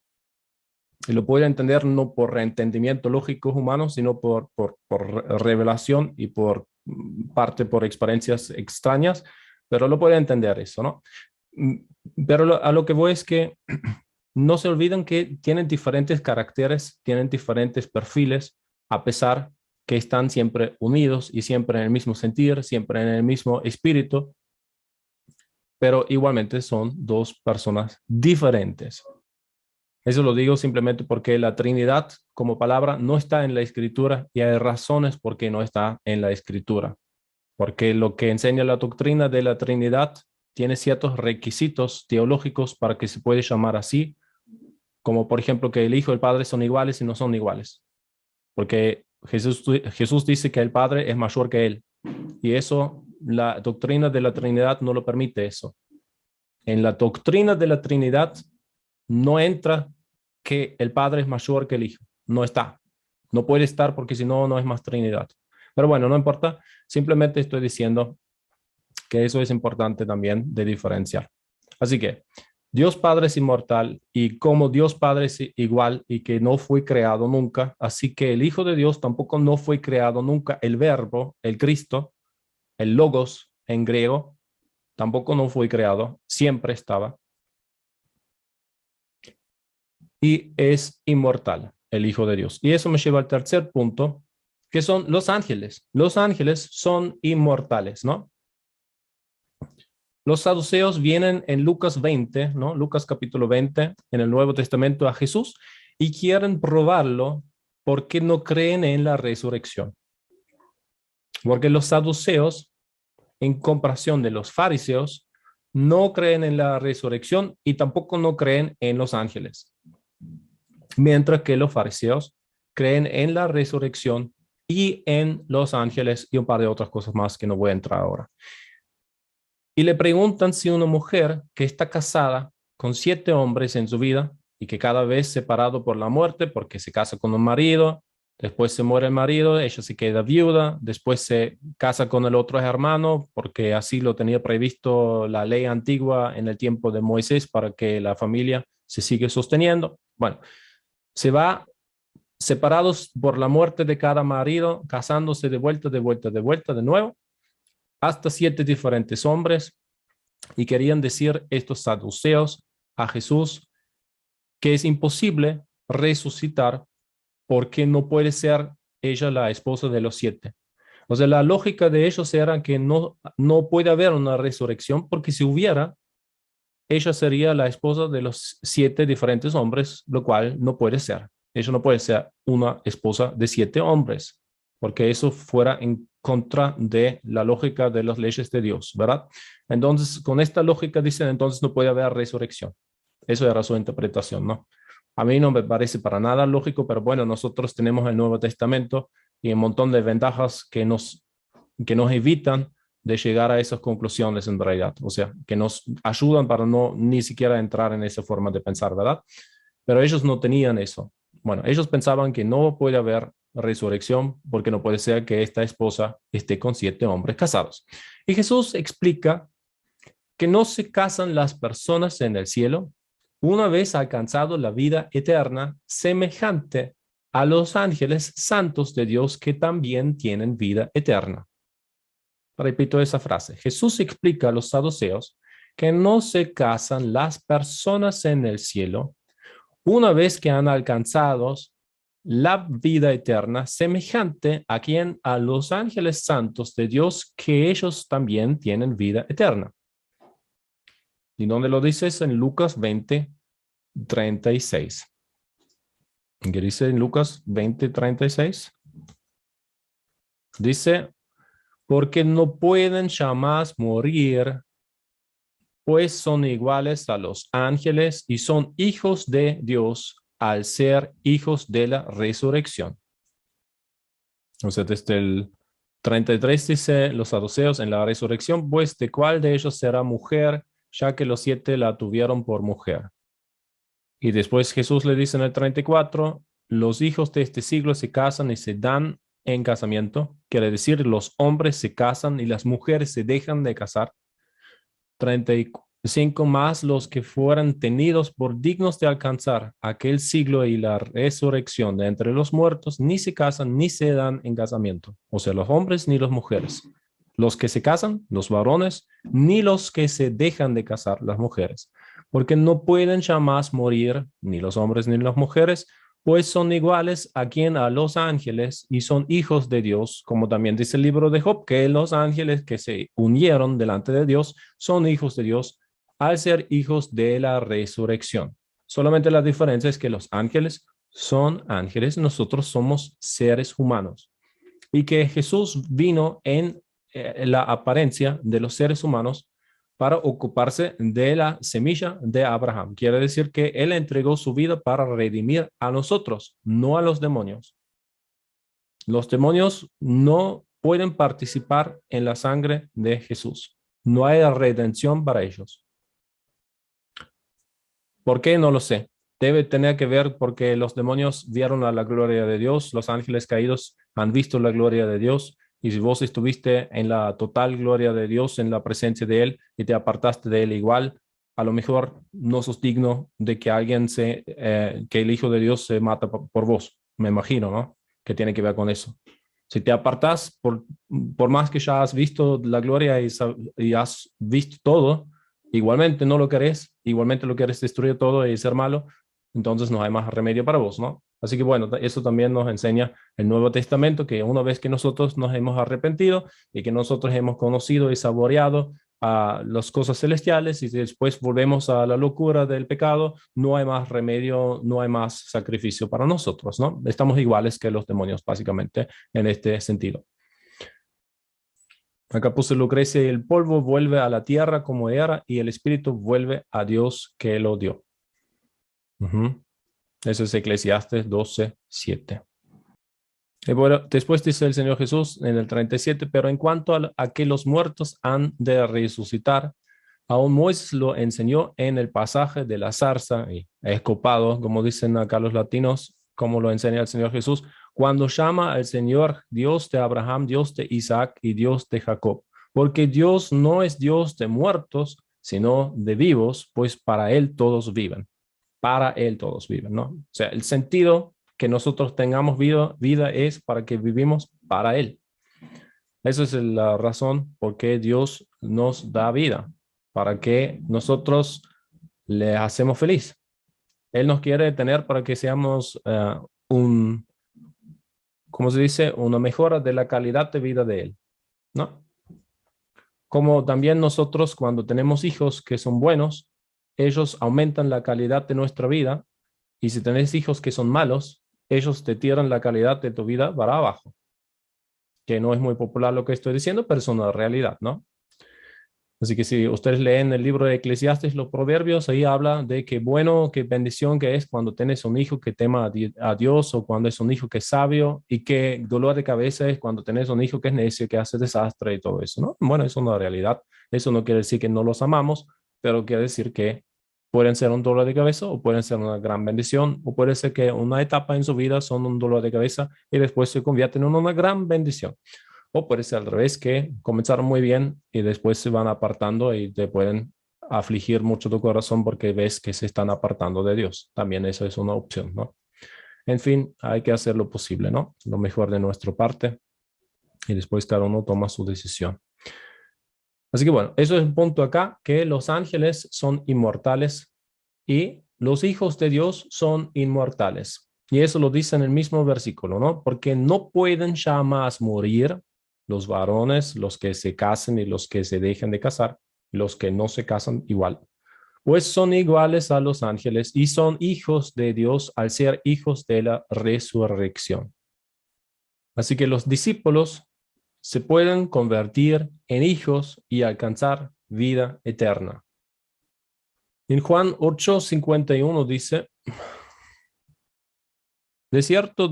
y lo puedo entender no por entendimiento lógico humano, sino por revelación y por parte por experiencias extrañas, pero lo puedo entender eso, ¿no? Pero a lo que voy es que no se olviden que tienen diferentes caracteres, tienen diferentes perfiles, a pesar que están siempre unidos y siempre en el mismo sentir, siempre en el mismo espíritu, pero igualmente son dos personas diferentes. Eso lo digo simplemente porque la Trinidad como palabra no está en la Escritura y hay razones por qué no está en la Escritura. Porque lo que enseña la doctrina de la Trinidad tiene ciertos requisitos teológicos para que se pueda llamar así, como por ejemplo que el Hijo y el Padre son iguales y no son iguales. Porque Jesús dice que el Padre es mayor que él. Y eso, la doctrina de la Trinidad no lo permite eso. En la doctrina de la Trinidad no entra que el Padre es mayor que el Hijo. No está. No puede estar porque si no, no es más Trinidad. Pero bueno, no importa. Simplemente estoy diciendo que eso es importante también de diferenciar. Así que Dios Padre es inmortal y como Dios Padre es igual y que no fue creado nunca, así que el Hijo de Dios tampoco no fue creado nunca. El Verbo, el Cristo, el Logos en griego, tampoco no fue creado, siempre estaba. Y es inmortal el Hijo de Dios. Y eso me lleva al tercer punto, que son los ángeles. Los ángeles son inmortales, ¿no? Los saduceos vienen en Lucas 20, ¿no? Lucas capítulo 20, en el Nuevo Testamento a Jesús y quieren probarlo porque no creen en la resurrección. Porque los saduceos, en comparación de los fariseos, no creen en la resurrección y tampoco no creen en los ángeles. Mientras que los fariseos creen en la resurrección y en los ángeles y un par de otras cosas más que no voy a entrar ahora. Y le preguntan si una mujer que está casada con 7 hombres en su vida y que cada vez separado por la muerte, porque se casa con un marido, después se muere el marido, ella se queda viuda, después se casa con el otro hermano, porque así lo tenía previsto la ley antigua en el tiempo de Moisés para que la familia se siga sosteniendo. Bueno, se va separados por la muerte de cada marido, casándose de vuelta, de nuevo, hasta 7 diferentes hombres, y querían decir estos saduceos a Jesús que es imposible resucitar porque no puede ser ella la esposa de los 7. O sea, la lógica de ellos era que no puede haber una resurrección porque si hubiera, ella sería la esposa de los 7 diferentes hombres, lo cual no puede ser. Ella no puede ser una esposa de 7 hombres, porque eso fuera en contra de la lógica de las leyes de Dios, ¿verdad? Entonces, con esta lógica dicen, entonces no puede haber resurrección. Eso era su interpretación, ¿no? A mí no me parece para nada lógico, pero bueno, nosotros tenemos el Nuevo Testamento y un montón de ventajas que nos evitan de llegar a esas conclusiones en realidad. O sea, que nos ayudan para no ni siquiera entrar en esa forma de pensar, ¿verdad? Pero ellos no tenían eso. Bueno, ellos pensaban que no puede haber resurrección porque no puede ser que esta esposa esté con 7 hombres casados. Y Jesús explica que no se casan las personas en el cielo, una vez alcanzado la vida eterna, semejante a los ángeles santos de Dios que también tienen vida eterna. Repito esa frase. Jesús explica a los saduceos que no se casan las personas en el cielo una vez que han alcanzado la vida eterna, semejante a quien a los ángeles santos de Dios, que ellos también tienen vida eterna. ¿Y dónde lo dices? En Lucas 20:36. ¿Qué dice en Lucas 20:36? Dice, porque no pueden jamás morir, pues son iguales a los ángeles y son hijos de Dios al ser hijos de la resurrección. O sea, desde el 33 dice los saduceos en la resurrección, pues de cuál de ellos será mujer, ya que los 7 la tuvieron por mujer. Y después Jesús le dice en el 34, los hijos de este siglo se casan y se dan en casamiento, quiere decir los hombres se casan y las mujeres se dejan de casar. 35 más los que fueran tenidos por dignos de alcanzar aquel siglo y la resurrección de entre los muertos, ni se casan ni se dan en casamiento, o sea, los hombres ni las mujeres. Los que se casan, los varones, ni los que se dejan de casar, las mujeres, porque no pueden jamás morir, ni los hombres ni las mujeres, pues son iguales a quien a los ángeles y son hijos de Dios, como también dice el libro de Job, que los ángeles que se unieron delante de Dios son hijos de Dios al ser hijos de la resurrección. Solamente la diferencia es que los ángeles son ángeles, nosotros somos seres humanos. Y que Jesús vino en la apariencia de los seres humanos para ocuparse de la semilla de Abraham. Quiere decir que Él entregó su vida para redimir a nosotros, no a los demonios. Los demonios no pueden participar en la sangre de Jesús. No hay redención para ellos. ¿Por qué? No lo sé. Debe tener que ver porque los demonios vieron a la gloria de Dios, los ángeles caídos han visto la gloria de Dios, y si vos estuviste en la total gloria de Dios, en la presencia de Él, y te apartaste de Él igual, a lo mejor no sos digno de que que el Hijo de Dios se mata por vos. Me imagino, ¿no? Que tiene que ver con eso. Si te apartás, por más que ya has visto la gloria y has visto todo, igualmente no lo querés, igualmente lo querés destruir todo y ser malo, entonces no hay más remedio para vos, ¿no? Así que bueno, eso también nos enseña el Nuevo Testamento, que una vez que nosotros nos hemos arrepentido y que nosotros hemos conocido y saboreado a las cosas celestiales y después volvemos a la locura del pecado, no hay más remedio, no hay más sacrificio para nosotros, ¿no? Estamos iguales que los demonios, básicamente, en este sentido. Acá puse Lucrecia, y el polvo vuelve a la tierra como era y el espíritu vuelve a Dios que lo dio. Eso es Eclesiastes 12:7. Bueno, después dice el Señor Jesús en el 37, pero en cuanto a que los muertos han de resucitar, aún Moisés lo enseñó en el pasaje de la zarza y escopado, como dicen acá los latinos, como lo enseña el Señor Jesús, cuando llama al Señor Dios de Abraham, Dios de Isaac y Dios de Jacob. Porque Dios no es Dios de muertos, sino de vivos, pues para Él todos viven. Para Él todos viven, ¿no? O sea, el sentido que nosotros tengamos vida es para que vivimos para Él. Esa es la razón por qué Dios nos da vida, para que nosotros le hacemos feliz. Él nos quiere tener para que seamos ¿cómo se dice? Una mejora de la calidad de vida de Él, ¿no? Como también nosotros cuando tenemos hijos que son buenos, ellos aumentan la calidad de nuestra vida, y si tenés hijos que son malos, ellos te tiran la calidad de tu vida para abajo. Que no es muy popular lo que estoy diciendo, pero es una realidad, ¿no? Así que si ustedes leen el libro de Eclesiastes, los proverbios, ahí habla de qué bueno, qué bendición que es cuando tienes un hijo que tema a Dios, o cuando es un hijo que es sabio, y qué dolor de cabeza es cuando tenés un hijo que es necio, que hace desastre y todo eso, ¿no? Bueno, es una realidad. Eso no quiere decir que no los amamos, pero quiere decir que pueden ser un dolor de cabeza o pueden ser una gran bendición, o puede ser que una etapa en su vida son un dolor de cabeza y después se convierten en una gran bendición. O puede ser al revés, que comenzaron muy bien y después se van apartando y te pueden afligir mucho tu corazón porque ves que se están apartando de Dios. También eso es una opción, ¿no? En fin, hay que hacer lo posible, ¿no? Lo mejor de nuestra parte y después cada uno toma su decisión. Así que bueno, eso es el punto acá, que los ángeles son inmortales y los hijos de Dios son inmortales. Y eso lo dice en el mismo versículo, ¿no? Porque no pueden jamás morir los varones, los que se casen y los que se dejen de casar, los que no se casan igual. Pues son iguales a los ángeles y son hijos de Dios al ser hijos de la resurrección. Así que los discípulos se pueden convertir en hijos y alcanzar vida eterna. En Juan 8:51 dice, de cierto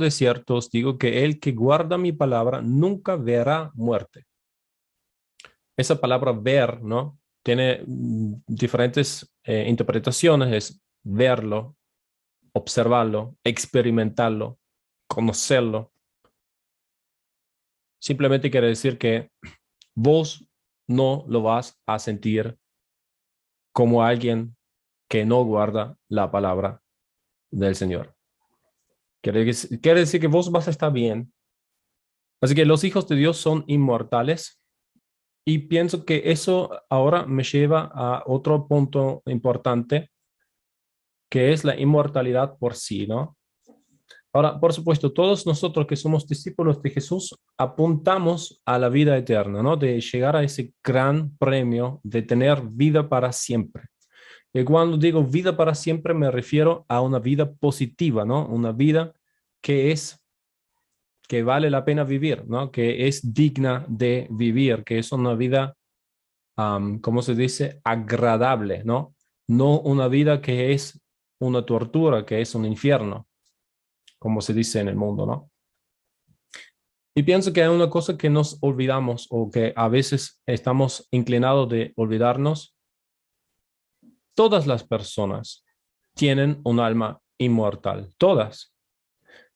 os digo que el que guarda mi palabra nunca verá muerte. Esa palabra ver, ¿no? Tiene diferentes interpretaciones, es verlo, observarlo, experimentarlo, conocerlo. Simplemente quiere decir que vos no lo vas a sentir como alguien que no guarda la palabra del Señor. Quiere decir que vos vas a estar bien. Así que los hijos de Dios son inmortales y pienso que eso ahora me lleva a otro punto importante, que es la inmortalidad por sí, ¿no? Ahora, por supuesto, todos nosotros que somos discípulos de Jesús apuntamos a la vida eterna, ¿no? De llegar a ese gran premio de tener vida para siempre. Y cuando digo vida para siempre me refiero a una vida positiva, ¿no? Una vida que que vale la pena vivir, ¿no? Que es digna de vivir, que es una vida, ¿cómo se dice? Agradable, ¿no? No una vida que es una tortura, que es un infierno, como se dice en el mundo, ¿no? Y pienso que hay una cosa que nos olvidamos o que a veces estamos inclinados de olvidarnos. Todas las personas tienen un alma inmortal, todas.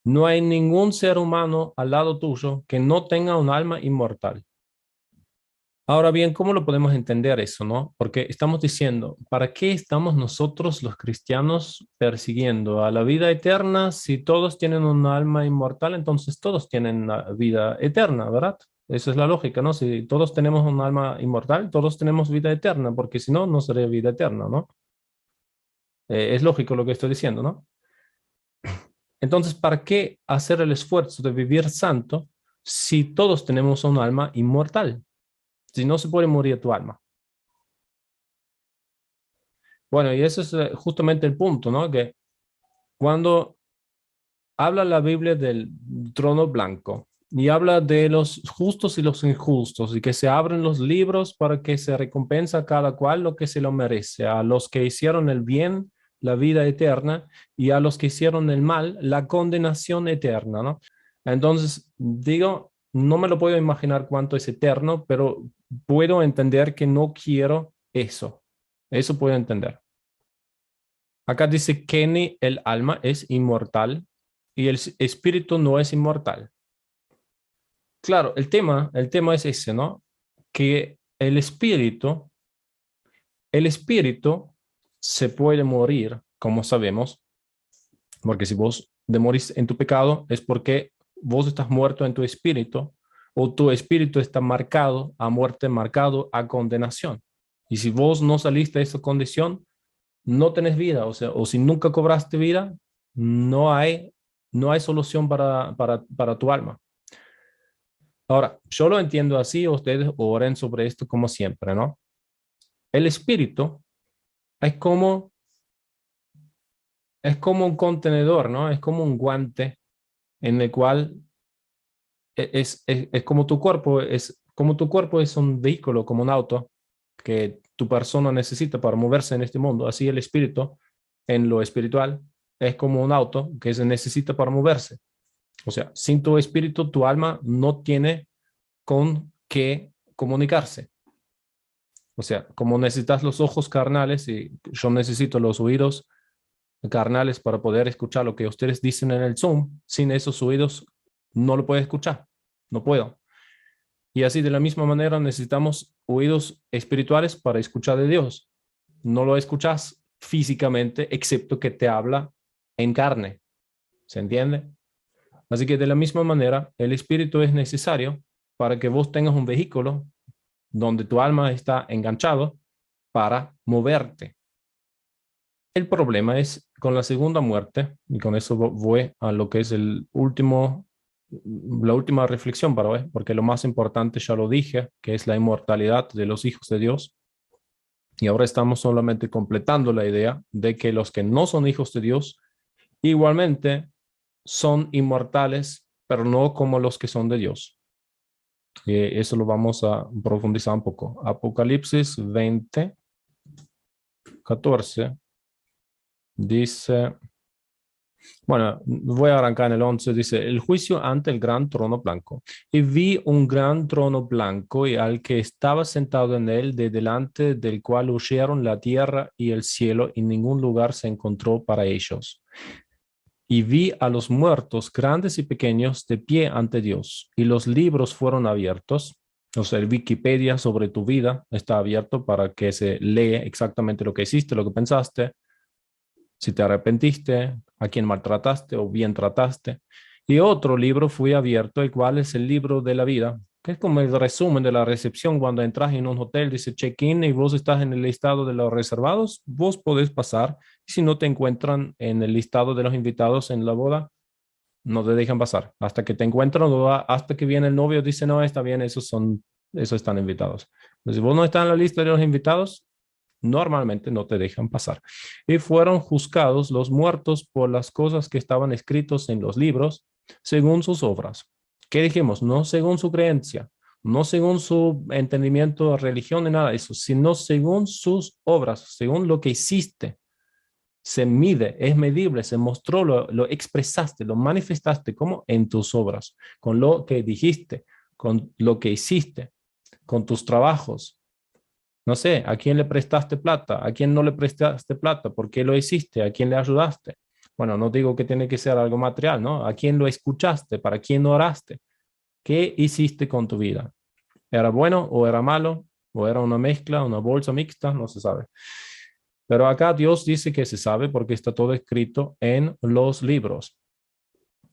No hay ningún ser humano al lado tuyo que no tenga un alma inmortal. Ahora bien, ¿cómo lo podemos entender eso, no? Porque estamos diciendo, ¿para qué estamos nosotros los cristianos persiguiendo a la vida eterna? Si todos tienen un alma inmortal, entonces todos tienen una vida eterna, ¿verdad? Esa es la lógica, ¿no? Si todos tenemos un alma inmortal, todos tenemos vida eterna, porque si no, no sería vida eterna, ¿no? Es lógico lo que estoy diciendo, ¿no? Entonces, ¿para qué hacer el esfuerzo de vivir santo si todos tenemos un alma inmortal? Si no se puede morir tu alma. Bueno, y eso es justamente el punto, ¿no? Que cuando habla la Biblia del trono blanco y habla de los justos y los injustos y que se abren los libros para que se recompensa a cada cual lo que se lo merece, a los que hicieron el bien, la vida eterna, y a los que hicieron el mal, la condenación eterna, ¿no? Entonces, digo, no me lo puedo imaginar cuánto es eterno, pero puedo entender que no quiero eso. Eso puedo entender. Acá dice que ni el alma es inmortal y el espíritu no es inmortal. Claro, el tema es ese, ¿no? Que el espíritu se puede morir, como sabemos, porque si vos demorís en tu pecado es porque vos estás muerto en tu espíritu o tu espíritu está marcado a muerte, marcado a condenación. Y si vos no saliste de esa condición, no tenés vida, o sea, o si nunca cobraste vida, no hay, no hay solución para tu alma. Ahora, yo lo entiendo así, ustedes oren sobre esto como siempre, ¿no? El espíritu es como, es como un contenedor, ¿no? Es como un guante en el cual es como tu cuerpo, es como tu cuerpo es un vehículo, como un auto que tu persona necesita para moverse en este mundo. Así el espíritu, en lo espiritual, es como un auto que se necesita para moverse. O sea, sin tu espíritu, tu alma no tiene con qué comunicarse. O sea, como necesitas los ojos carnales y yo necesito los oídos carnales para poder escuchar lo que ustedes dicen en el Zoom, sin esos oídos no lo puedo escuchar, no puedo. Y así de la misma manera necesitamos oídos espirituales para escuchar de Dios. No lo escuchas físicamente, excepto que te habla en carne. ¿Se entiende? Así que de la misma manera, el espíritu es necesario para que vos tengas un vehículo donde tu alma está enganchado para moverte. El problema es con la segunda muerte, y con eso voy a lo que es la última reflexión para hoy, porque lo más importante ya lo dije, que es la inmortalidad de los hijos de Dios. Y ahora estamos solamente completando la idea de que los que no son hijos de Dios igualmente son inmortales, pero no como los que son de Dios. Y eso lo vamos a profundizar un poco. Apocalipsis 20, 14 dice, bueno, voy a arrancar en el 11, dice, el juicio ante el gran trono blanco. Y vi un gran trono blanco y al que estaba sentado en él, de delante del cual huyeron la tierra y el cielo, y ningún lugar se encontró para ellos. Y vi a los muertos, grandes y pequeños, de pie ante Dios, y los libros fueron abiertos. O sea, el Wikipedia sobre tu vida está abierto para que se lea exactamente lo que hiciste, lo que pensaste, si te arrepentiste, a quién maltrataste o bien trataste. Y otro libro fue abierto, el cual es el libro de la vida, que es como el resumen de la recepción cuando entras en un hotel, dice check-in y vos estás en el listado de los reservados, vos podés pasar. Si no te encuentran en el listado de los invitados en la boda, no te dejan pasar. Hasta que te encuentran o hasta que viene el novio, dice, no, está bien, esos están invitados. Pero si vos no estás en la lista de los invitados, normalmente no te dejan pasar. Y fueron juzgados los muertos por las cosas que estaban escritos en los libros, según sus obras. ¿Qué dijimos? No según su creencia, no según su entendimiento de religión ni nada de eso, sino según sus obras, según lo que hiciste. Se mide, es medible, se mostró, lo expresaste, lo manifestaste como en tus obras, con lo que dijiste, con lo que hiciste, con tus trabajos. No sé, ¿a quién le prestaste plata? ¿A quién no le prestaste plata? ¿Por qué lo hiciste? ¿A quién le ayudaste? Bueno, no digo que tiene que ser algo material, ¿no? ¿A quién lo escuchaste? ¿Para quién oraste? ¿Qué hiciste con tu vida? ¿Era bueno o era malo? ¿O era una mezcla, una bolsa mixta? No se sabe. Pero acá Dios dice que se sabe porque está todo escrito en los libros.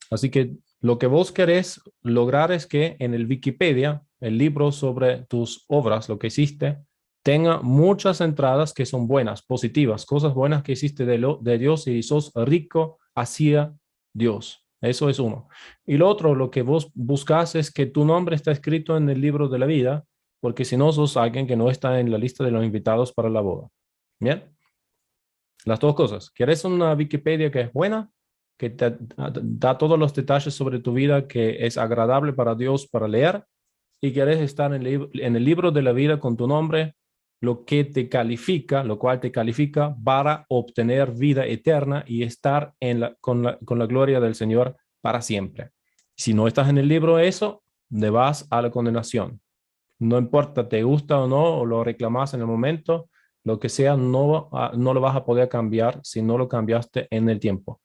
Así que lo que vos querés lograr es que en el Wikipedia, el libro sobre tus obras, lo que hiciste, tenga muchas entradas que son buenas, positivas, cosas buenas que hiciste de Dios y sos rico hacia Dios. Eso es uno. Y lo otro, lo que vos buscas es que tu nombre está escrito en el libro de la vida, porque si no, sos alguien que no está en la lista de los invitados para la boda. Bien. Las dos cosas. ¿Quieres una Wikipedia que es buena, que te da todos los detalles sobre tu vida, que es agradable para Dios para leer? Y quieres estar en el libro de la vida con tu nombre, lo que te califica, lo cual te califica para obtener vida eterna y estar con la gloria del Señor para siempre. Si no estás en el libro de eso, te vas a la condenación. No importa, te gusta o no, o lo reclamas en el momento, lo que sea, no lo vas a poder cambiar si no lo cambiaste en el tiempo.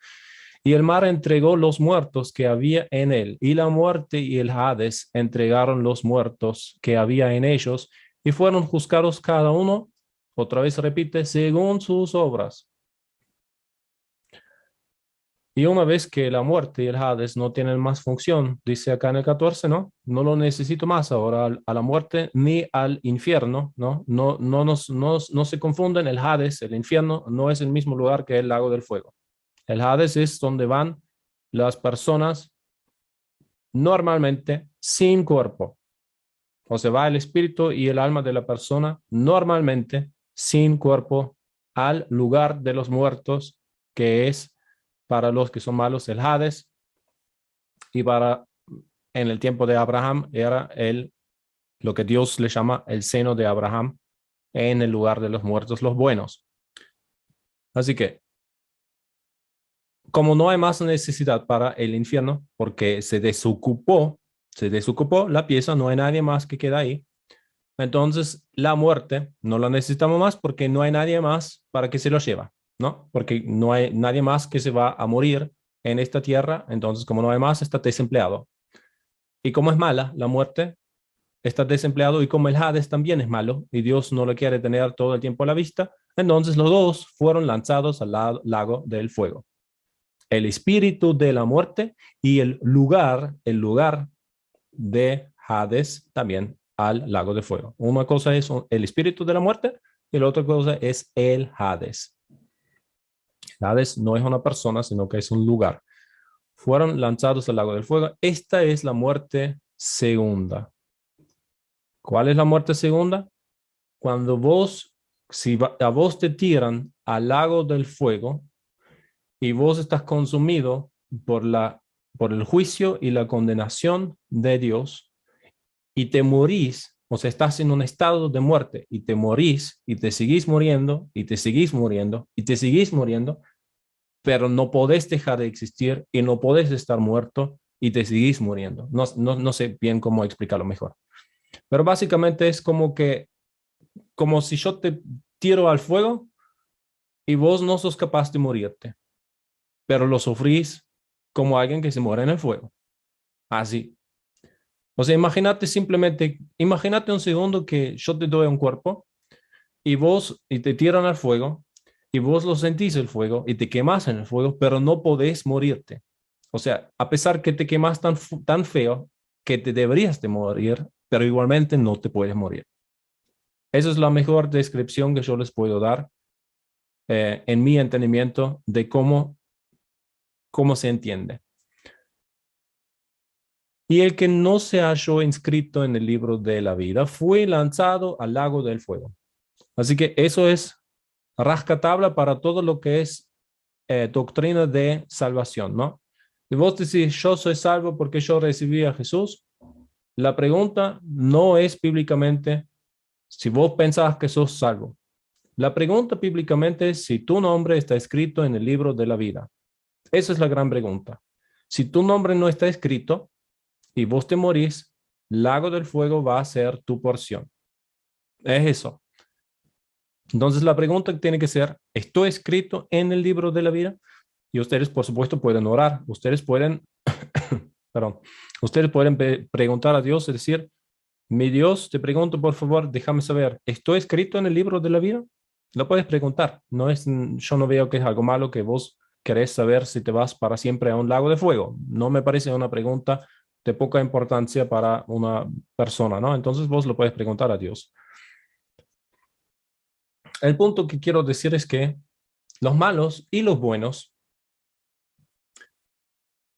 Y el mar entregó los muertos que había en él, y la muerte y el Hades entregaron los muertos que había en ellos, y fueron juzgados cada uno, otra vez repite, según sus obras. Y una vez que la muerte y el Hades no tienen más función, dice acá en el 14, ¿no? No lo necesito más ahora a la muerte ni al infierno, ¿no? No se confunden, el Hades, el infierno, no es el mismo lugar que el lago del fuego. El Hades es donde van las personas normalmente sin cuerpo. O se va el espíritu y el alma de la persona normalmente sin cuerpo al lugar de los muertos, que es para los que son malos el Hades, y en el tiempo de Abraham era lo que Dios le llama el seno de Abraham, en el lugar de los muertos, los buenos. Así que, como no hay más necesidad para el infierno, porque se desocupó la pieza, no hay nadie más que queda ahí. Entonces, la muerte no la necesitamos más porque no hay nadie más para que se lo lleve, ¿no? Porque no hay nadie más que se va a morir en esta tierra. Entonces, como no hay más, está desempleado. Y como es mala la muerte, está desempleado y como el Hades también es malo y Dios no lo quiere tener todo el tiempo a la vista, entonces los dos fueron lanzados al lago del fuego. El espíritu de la muerte y el lugar de Hades también al lago de fuego. Una cosa es el espíritu de la muerte y la otra cosa es el Hades. El Hades no es una persona, sino que es un lugar. Fueron lanzados al lago del fuego. Esta es la muerte segunda. ¿Cuál es la muerte segunda? Cuando vos, si a vos te tiran al lago del fuego y vos estás consumido por el juicio y la condenación de Dios y te morís, o sea, estás en un estado de muerte y te morís y te seguís muriendo y te seguís muriendo y te seguís muriendo, pero no podés dejar de existir y no podés estar muerto y te seguís muriendo. No sé bien cómo explicarlo mejor. Pero básicamente es como si yo te tiro al fuego y vos no sos capaz de morirte, pero lo sufrís como alguien que se muere en el fuego. Así. O sea, imagínate un segundo que yo te doy un cuerpo y te tiran al fuego y vos lo sentís el fuego y te quemas en el fuego, pero no podés morirte. O sea, a pesar que te quemas tan feo que te deberías de morir, pero igualmente no te puedes morir. Esa es la mejor descripción que yo les puedo dar en mi entendimiento de cómo se entiende. Y el que no se halló inscrito en el libro de la vida fue lanzado al lago del fuego. Así que eso es rascatabla para todo lo que es doctrina de salvación, ¿no? Y vos decís, yo soy salvo porque yo recibí a Jesús. La pregunta no es bíblicamente si vos pensás que sos salvo. La pregunta bíblicamente es si tu nombre está escrito en el libro de la vida. Esa es la gran pregunta. Si tu nombre no está escrito y vos te morís, lago del fuego va a ser tu porción. Es eso. Entonces la pregunta tiene que ser, ¿estoy escrito en el libro de la vida? Y ustedes, por supuesto, pueden orar. Ustedes pueden, perdón, ustedes pueden preguntar a Dios y decir, mi Dios, te pregunto, por favor, déjame saber, ¿estoy escrito en el libro de la vida? Lo puedes preguntar. Yo no veo que es algo malo que vos querés saber si te vas para siempre a un lago de fuego. No me parece una pregunta de poca importancia para una persona, ¿no? Entonces vos lo puedes preguntar a Dios. El punto que quiero decir es que los malos y los buenos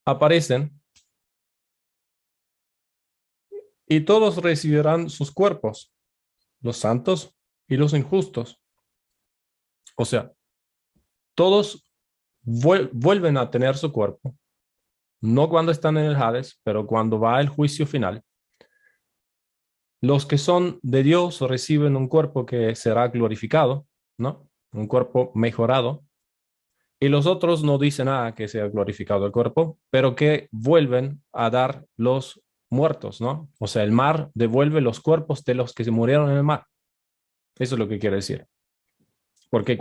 aparecen y todos recibirán sus cuerpos, los santos y los injustos. O sea, todos vuelven a tener su cuerpo, no cuando están en el Hades, pero cuando va el juicio final. Los que son de Dios reciben un cuerpo que será glorificado, ¿no? Un cuerpo mejorado. Y los otros no dicen nada que sea glorificado el cuerpo, pero que vuelven a dar los muertos, ¿no? O sea, el mar devuelve los cuerpos de los que se murieron en el mar. Eso es lo que quiere decir. Porque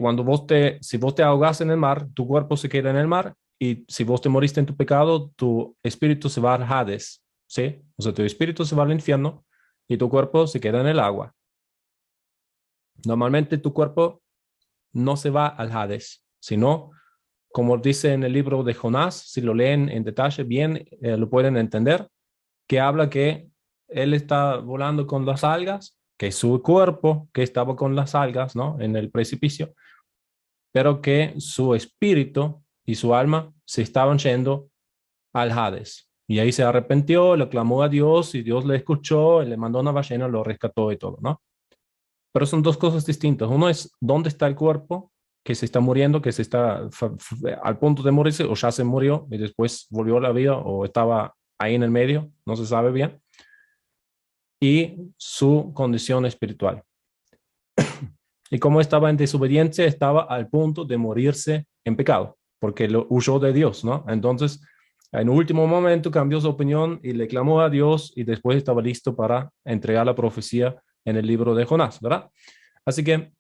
si vos te ahogas en el mar, tu cuerpo se queda en el mar y si vos te moriste en tu pecado, tu espíritu se va al Hades, ¿sí? O sea, tu espíritu se va al infierno y tu cuerpo se queda en el agua. Normalmente tu cuerpo no se va al Hades, sino, como dice en el libro de Jonás, si lo leen en detalle bien, lo pueden entender, que habla que él está volando con las algas, que su cuerpo que estaba con las algas, ¿no? En el precipicio, pero que su espíritu y su alma se estaban yendo al Hades. Y ahí se arrepintió, le clamó a Dios y Dios le escuchó, le mandó una ballena, lo rescató y todo, ¿no? Pero son dos cosas distintas. Uno es dónde está el cuerpo que se está muriendo, que se está al punto de morirse o ya se murió y después volvió a la vida o estaba ahí en el medio, no se sabe bien, y su condición espiritual. Y como estaba en desobediencia, estaba al punto de morirse en pecado, porque lo huyó de Dios, ¿no? Entonces, en último momento cambió su opinión y le clamó a Dios y después estaba listo para entregar la profecía en el libro de Jonás, ¿verdad? Así que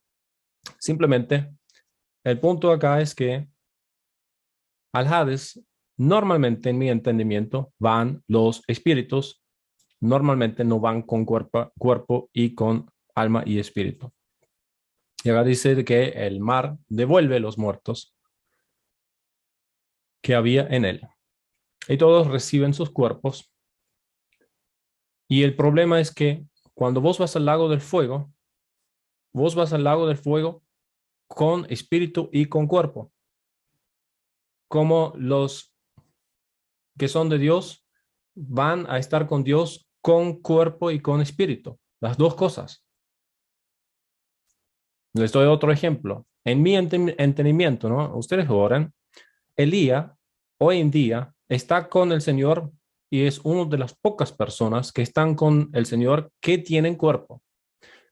simplemente el punto acá es que al Hades normalmente en mi entendimiento van los espíritus normalmente no van con cuerpo y con alma y espíritu. Y acá dice que el mar devuelve los muertos que había en él. Y todos reciben sus cuerpos. Y el problema es que cuando vos vas al lago del fuego, vos vas al lago del fuego con espíritu y con cuerpo. Como los que son de Dios van a estar con Dios con cuerpo y con espíritu. Las dos cosas. Les doy otro ejemplo. En mi entendimiento, ¿no? Ustedes oran. Elías hoy en día está con el Señor y es una de las pocas personas que están con el Señor que tienen cuerpo.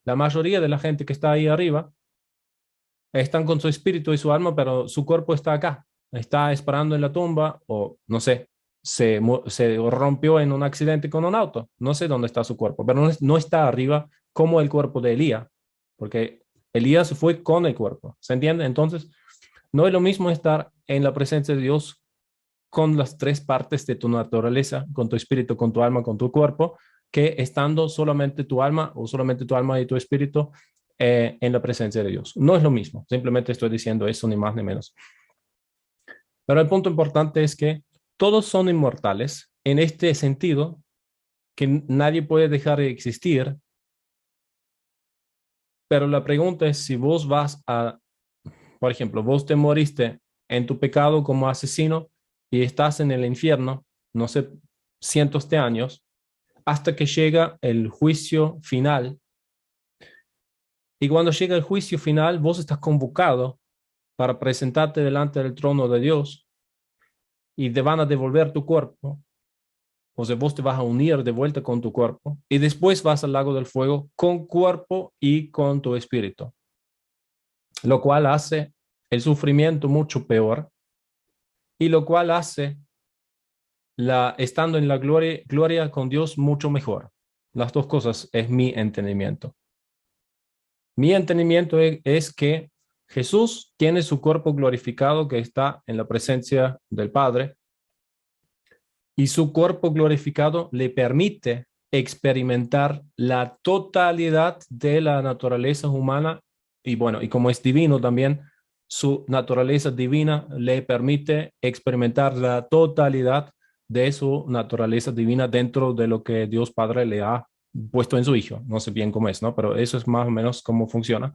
La mayoría de la gente que está ahí arriba están con su espíritu y su alma, pero su cuerpo está acá. Está esperando en la tumba o no sé, se rompió en un accidente con un auto. No sé dónde está su cuerpo, pero no está arriba como el cuerpo de Elías, porque Elías fue con el cuerpo. ¿Se entiende? Entonces, no es lo mismo estar en la presencia de Dios con las tres partes de tu naturaleza, con tu espíritu, con tu alma, con tu cuerpo, que estando solamente tu alma o solamente tu alma y tu espíritu en la presencia de Dios. No es lo mismo, simplemente estoy diciendo eso, ni más ni menos. Pero el punto importante es que todos son inmortales en este sentido, que nadie puede dejar de existir, pero la pregunta es si vos vas a, por ejemplo, vos te moriste en tu pecado como asesino y estás en el infierno, no sé, cientos de años, hasta que llega el juicio final. Y cuando llega el juicio final, vos estás convocado para presentarte delante del trono de Dios y te van a devolver tu cuerpo. O sea, vos te vas a unir de vuelta con tu cuerpo y después vas al lago del fuego con cuerpo y con tu espíritu, lo cual hace el sufrimiento mucho peor y lo cual hace estando en la gloria con Dios mucho mejor. Las dos cosas es mi entendimiento. Mi entendimiento es que Jesús tiene su cuerpo glorificado que está en la presencia del Padre y su cuerpo glorificado le permite experimentar la totalidad de la naturaleza humana y bueno, y como es divino también, su naturaleza divina le permite experimentar la totalidad de su naturaleza divina dentro de lo que Dios Padre le ha puesto en su Hijo. No sé bien cómo es, ¿no? Pero eso es más o menos cómo funciona.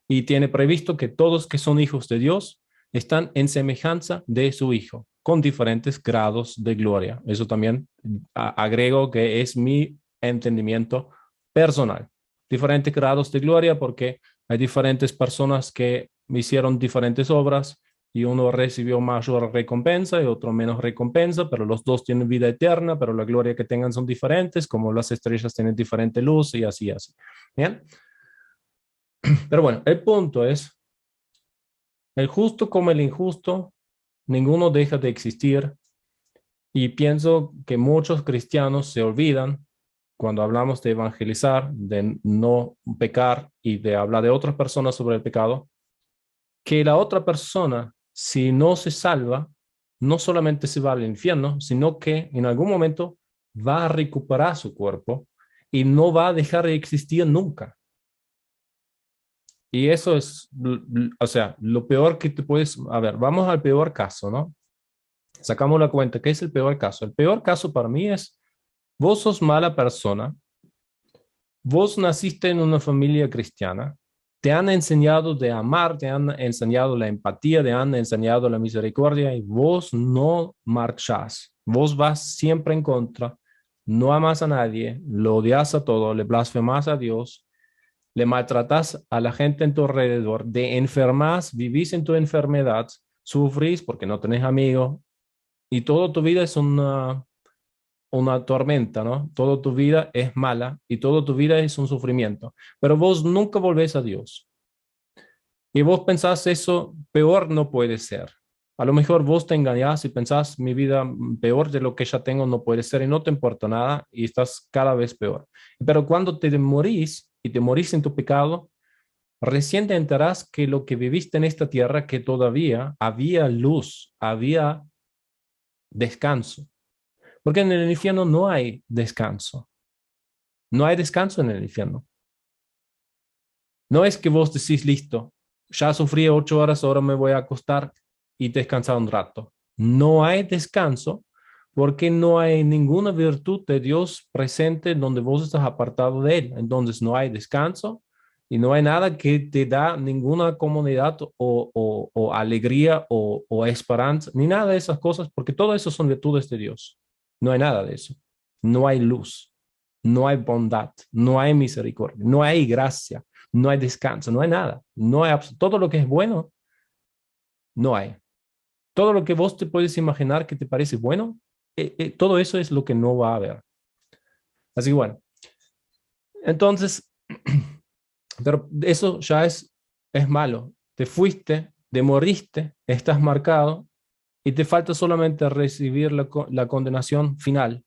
Y tiene previsto que todos que son hijos de Dios están en semejanza de su Hijo, con diferentes grados de gloria. Eso también agrego que es mi entendimiento personal. Diferentes grados de gloria porque hay diferentes personas que hicieron diferentes obras y uno recibió mayor recompensa y otro menos recompensa, pero los dos tienen vida eterna, pero la gloria que tengan son diferentes, como las estrellas tienen diferente luz y así, así. Bien. Pero bueno, el punto es, el justo como el injusto, ninguno deja de existir y pienso que muchos cristianos se olvidan cuando hablamos de evangelizar, de no pecar y de hablar de otras personas sobre el pecado, que la otra persona, si no se salva, no solamente se va al infierno, sino que en algún momento va a recuperar su cuerpo y no va a dejar de existir nunca. Y eso es, o sea, lo peor que te puedes, a ver, vamos al peor caso, ¿no? Sacamos la cuenta, ¿qué es el peor caso? El peor caso para mí es, vos sos mala persona, vos naciste en una familia cristiana, te han enseñado de amar, te han enseñado la empatía, te han enseñado la misericordia y vos no marchás, vos vas siempre en contra, no amas a nadie, lo odias a todo, le blasfemas a Dios, le maltratas a la gente en tu alrededor, te enfermas, vivís en tu enfermedad, sufrís porque no tenés amigos y toda tu vida es una tormenta, ¿no? Toda tu vida es mala y toda tu vida es un sufrimiento, pero vos nunca volvés a Dios. Y vos pensás eso, peor no puede ser. A lo mejor vos te engañás y pensás, mi vida peor de lo que ya tengo no puede ser y no te importa nada y estás cada vez peor. Pero cuando te morís y te morís en tu pecado, recién te enterás que lo que viviste en esta tierra, que todavía había luz, había descanso. Porque en el infierno no hay descanso. No hay descanso en el infierno. No es que vos decís, listo, ya sufrí 8 horas, ahora me voy a acostar y descansar un rato. No hay descanso porque no hay ninguna virtud de Dios presente donde vos estás apartado de Él. Entonces no hay descanso y no hay nada que te da ninguna comunidad o alegría o esperanza, ni nada de esas cosas, porque todo eso son virtudes de Dios. No hay nada de eso. No hay luz, no hay bondad, no hay misericordia, no hay gracia, no hay descanso, no hay nada. No hay todo lo que es bueno, no hay. Todo lo que vos te puedes imaginar que te parece bueno, todo eso es lo que no va a haber. Así que bueno, entonces, pero eso ya es malo. Te fuiste, te moriste, estás marcado y te falta solamente recibir la condenación final.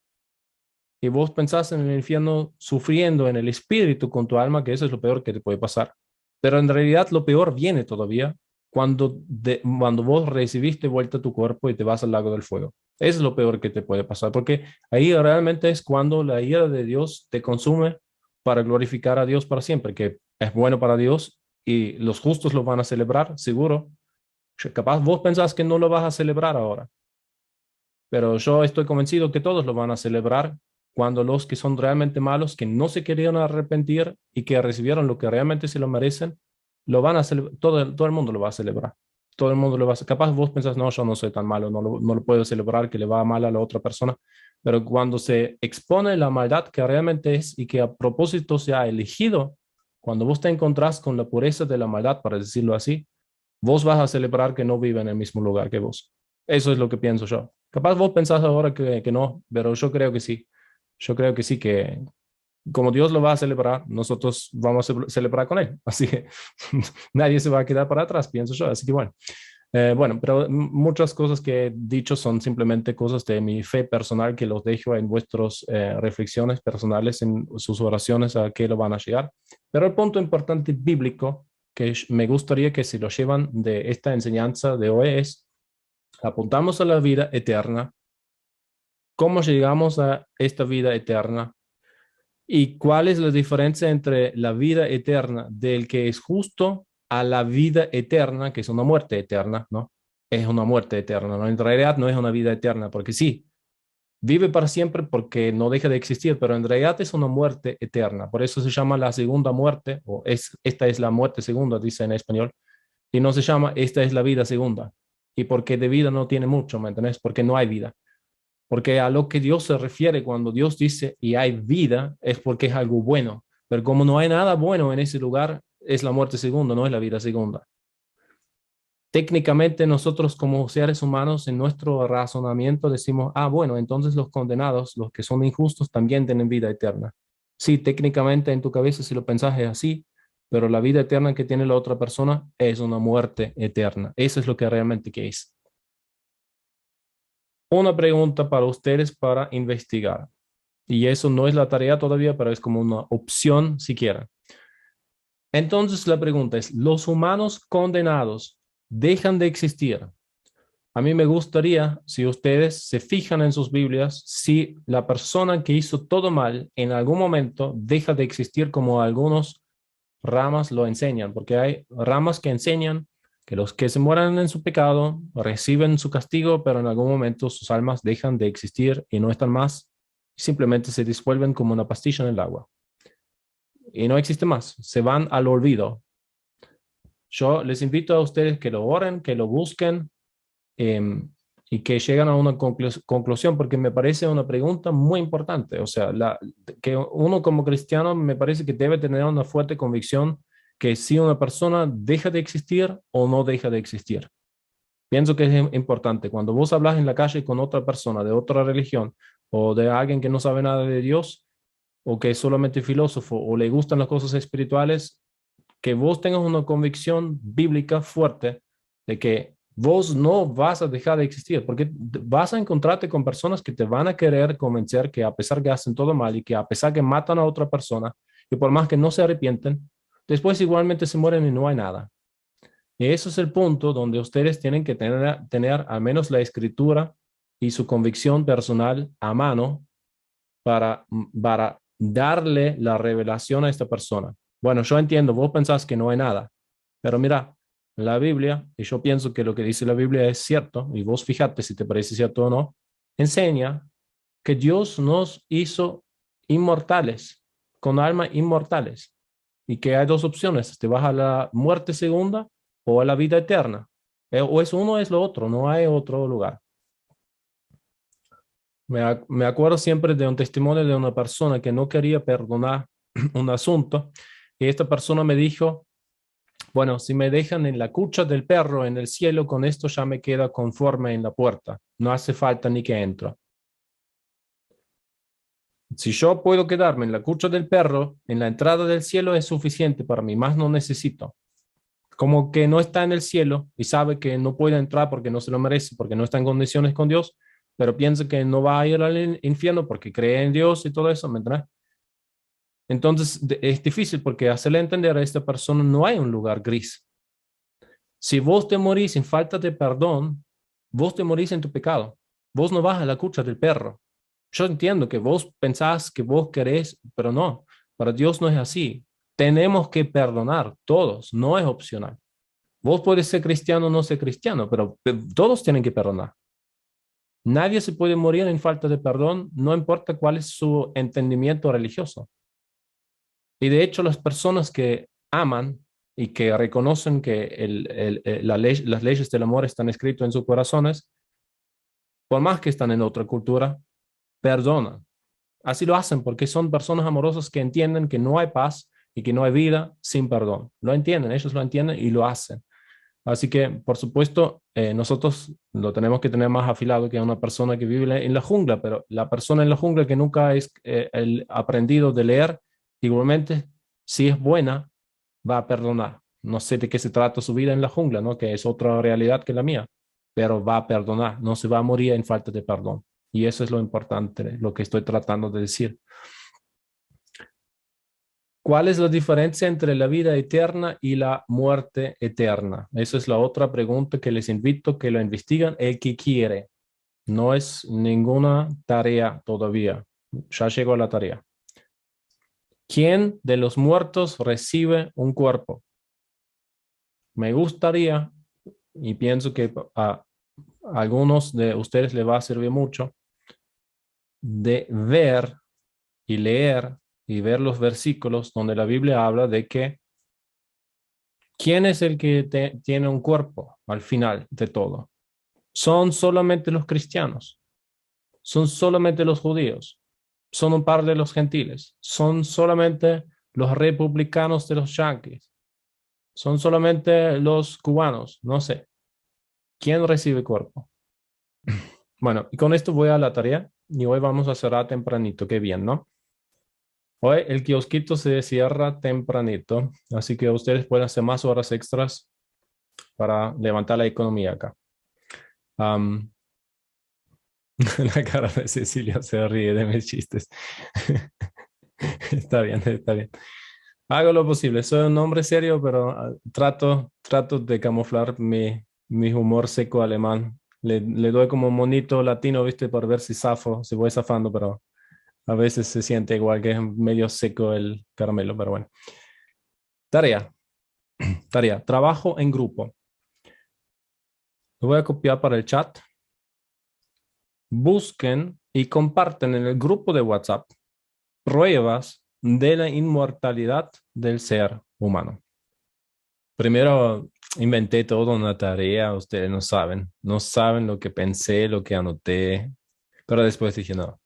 Y vos pensás en el infierno sufriendo en el espíritu con tu alma, que eso es lo peor que te puede pasar. Pero en realidad lo peor viene todavía cuando vos recibiste vuelta tu cuerpo y te vas al lago del fuego. Eso es lo peor que te puede pasar, porque ahí realmente es cuando la ira de Dios te consume para glorificar a Dios para siempre, que es bueno para Dios y los justos lo van a celebrar, seguro. Capaz vos pensás que no lo vas a celebrar ahora, pero yo estoy convencido que todos lo van a celebrar cuando los que son realmente malos, que no se querían arrepentir y que recibieron lo que realmente se lo merecen, lo van a celebrar, todo el mundo lo va a celebrar. Todo el mundo lo va a hacer. Capaz vos pensás, no, yo no soy tan malo, no lo puedo celebrar, que le va mal a la otra persona. Pero cuando se expone la maldad que realmente es y que a propósito se ha elegido, cuando vos te encontrás con la pureza de la maldad, para decirlo así, vos vas a celebrar que no vive en el mismo lugar que vos. Eso es lo que pienso yo. Capaz vos pensás ahora que no, pero yo creo que sí. Yo creo que sí, que como Dios lo va a celebrar, nosotros vamos a celebrar con Él. Así que nadie se va a quedar para atrás, pienso yo. Así que bueno, pero muchas cosas que he dicho son simplemente cosas de mi fe personal que los dejo en vuestras reflexiones personales, en sus oraciones a qué lo van a llegar. Pero el punto importante bíblico que me gustaría que se lo llevan de esta enseñanza de hoy es, apuntamos a la vida eterna. ¿Cómo llegamos a esta vida eterna? ¿Y cuál es la diferencia entre la vida eterna del que es justo a la vida eterna, que es una muerte eterna, ¿no? Es una muerte eterna, ¿no? En realidad no es una vida eterna, porque sí, vive para siempre porque no deja de existir, pero en realidad es una muerte eterna. Por eso se llama la segunda muerte, esta es la muerte segunda, dice en español, y no se llama esta es la vida segunda. Y porque de vida no tiene mucho, ¿me entendés? Porque no hay vida. Porque a lo que Dios se refiere cuando Dios dice y hay vida es porque es algo bueno. Pero como no hay nada bueno en ese lugar, es la muerte segunda, no es la vida segunda. Técnicamente nosotros como seres humanos en nuestro razonamiento decimos, bueno, entonces los condenados, los que son injustos, también tienen vida eterna. Sí, técnicamente en tu cabeza si lo pensás es así, pero la vida eterna que tiene la otra persona es una muerte eterna. Eso es lo que realmente que es. Una pregunta para ustedes para investigar. Y eso no es la tarea todavía, pero es como una opción si quieren. Entonces la pregunta es, ¿los humanos condenados dejan de existir? A mí me gustaría, si ustedes se fijan en sus Biblias, si la persona que hizo todo mal en algún momento deja de existir como algunos ramas lo enseñan, porque hay ramas que enseñan que los que se mueran en su pecado reciben su castigo, pero en algún momento sus almas dejan de existir y no están más, simplemente se disuelven como una pastilla en el agua y no existe más, se van al olvido. Yo les invito a ustedes que lo oren, que lo busquen eh, y que lleguen a una conclusión, porque me parece una pregunta muy importante. O sea, que uno como cristiano me parece que debe tener una fuerte convicción que si una persona deja de existir o no deja de existir. Pienso que es importante. Cuando vos hablas en la calle con otra persona de otra religión o de alguien que no sabe nada de Dios o que es solamente filósofo o le gustan las cosas espirituales, que vos tengas una convicción bíblica fuerte de que vos no vas a dejar de existir, porque vas a encontrarte con personas que te van a querer convencer que a pesar que hacen todo mal y que a pesar que matan a otra persona, y por más que no se arrepienten, después igualmente se mueren y no hay nada. Y eso es el punto donde ustedes tienen que tener al menos la escritura y su convicción personal a mano para darle la revelación a esta persona. Bueno, yo entiendo, vos pensás que no hay nada, pero mira, la Biblia, y yo pienso que lo que dice la Biblia es cierto, y vos fíjate si te parece cierto o no, enseña que Dios nos hizo inmortales, con almas inmortales, y que hay dos opciones, te vas a la muerte segunda o a la vida eterna. O es uno o es lo otro, no hay otro lugar. Me acuerdo siempre de un testimonio de una persona que no quería perdonar un asunto, y esta persona me dijo, bueno, si me dejan en la cucha del perro en el cielo, con esto ya me queda conforme en la puerta, no hace falta ni que entro. Si yo puedo quedarme en la cucha del perro, en la entrada del cielo es suficiente para mí, más no necesito. Como que no está en el cielo y sabe que no puede entrar porque no se lo merece, porque no está en condiciones con Dios, pero piensa que no va a ir al infierno porque cree en Dios y todo eso, ¿me entiendes? Entonces es difícil porque hacerle entender a esta persona no hay un lugar gris. Si vos te morís sin falta de perdón, vos te morís en tu pecado. Vos no vas a la cucha del perro. Yo entiendo que vos pensás que vos querés, pero no, para Dios no es así. Tenemos que perdonar todos, no es opcional. Vos puedes ser cristiano o no ser cristiano, pero todos tienen que perdonar. Nadie se puede morir en falta de perdón, no importa cuál es su entendimiento religioso. Y de hecho, las personas que aman y que reconocen que las leyes del amor están escritas en sus corazones, por más que están en otra cultura, perdonan. Así lo hacen porque son personas amorosas que entienden que no hay paz y que no hay vida sin perdón. Lo entienden, ellos lo entienden y lo hacen. Así que, por supuesto, nosotros lo tenemos que tener más afilado que una persona que vive en la jungla, pero la persona en la jungla que nunca ha aprendido de leer, igualmente, si es buena, va a perdonar. No sé de qué se trata su vida en la jungla, ¿no? Que es otra realidad que la mía, pero va a perdonar, no se va a morir en falta de perdón. Y eso es lo importante, lo que estoy tratando de decir. ¿Cuál es la diferencia entre la vida eterna y la muerte eterna? Esa es la otra pregunta que les invito a que lo investiguen el que quiere. No es ninguna tarea todavía. Ya llegó a la tarea. ¿Quién de los muertos recibe un cuerpo? Me gustaría, y pienso que a algunos de ustedes les va a servir mucho, de ver y leer y ver los versículos donde la Biblia habla de que ¿quién es el que tiene un cuerpo al final de todo? ¿Son solamente los cristianos? ¿Son solamente los judíos? ¿Son un par de los gentiles? ¿Son solamente los republicanos de los yanquis? ¿Son solamente los cubanos? No sé. ¿Quién recibe cuerpo? Bueno, y con esto voy a la tarea y hoy vamos a cerrar tempranito. Qué bien, ¿no? Hoy el kiosquito se cierra tempranito, así que ustedes pueden hacer más horas extras para levantar la economía acá. La cara de Cecilia se ríe de mis chistes. Está bien, está bien. Hago lo posible. Soy un hombre serio, pero trato de camuflar mi humor seco alemán. Le doy como un monito latino, ¿viste? Para ver si zafo, si voy zafando, pero a veces se siente igual que es medio seco el caramelo, pero bueno. Tarea. Trabajo en grupo. Lo voy a copiar para el chat. Busquen y comparten en el grupo de WhatsApp pruebas de la inmortalidad del ser humano. Primero inventé toda una tarea, ustedes no saben lo que pensé, lo que anoté, pero después dije, no,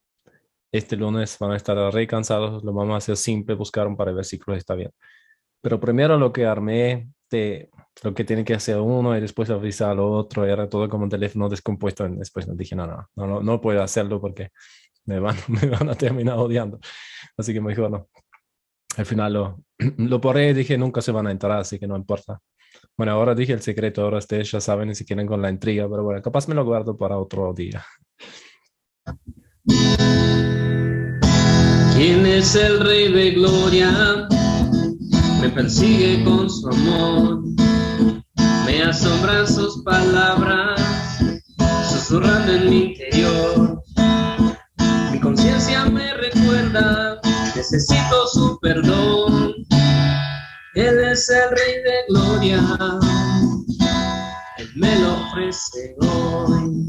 este lunes van a estar re cansados, lo vamos a hacer simple, buscar un par de versículos, está bien. Pero primero lo que armé de lo que tiene que hacer uno y después avisar al otro, era todo como un teléfono descompuesto. Y después dije, no puedo hacerlo porque me van a terminar odiando. Así que mejor no. Al final lo borré y dije, nunca se van a enterar, así que no importa. Bueno, ahora dije el secreto, ahora ustedes ya saben si quieren con la intriga, pero bueno, capaz me lo guardo para otro día. ¿Quién es el Rey de Gloria? Me persigue con su amor, me asombran sus palabras, susurrando en mi interior. Mi conciencia me recuerda que necesito su perdón. Él es el Rey de Gloria, Él me lo ofrece hoy.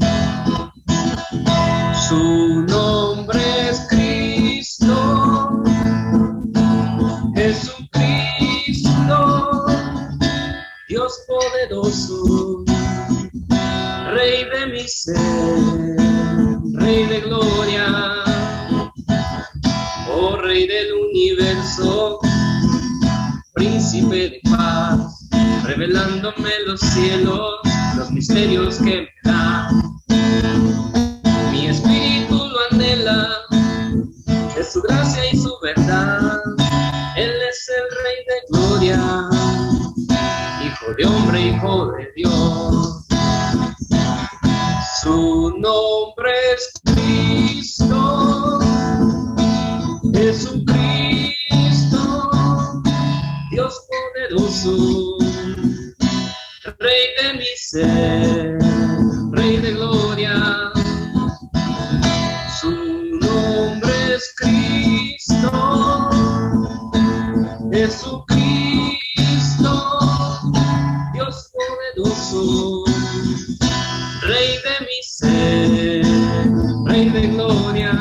Su nombre es Cristo, Jesucristo, Dios poderoso, Rey de mi ser, Rey de gloria, oh Rey del universo, Príncipe de paz, revelándome los cielos, los misterios que me da. Mi espíritu lo anhela, de su gracia y su verdad. Él es el Rey de gloria, Hijo de hombre, Hijo de Dios. Su nombre es Cristo, Jesucristo, Dios poderoso, Rey de mi ser, Rey de gloria. Su nombre es Cristo, Jesucristo, Dios poderoso, Rey de mi ser, Rey de gloria.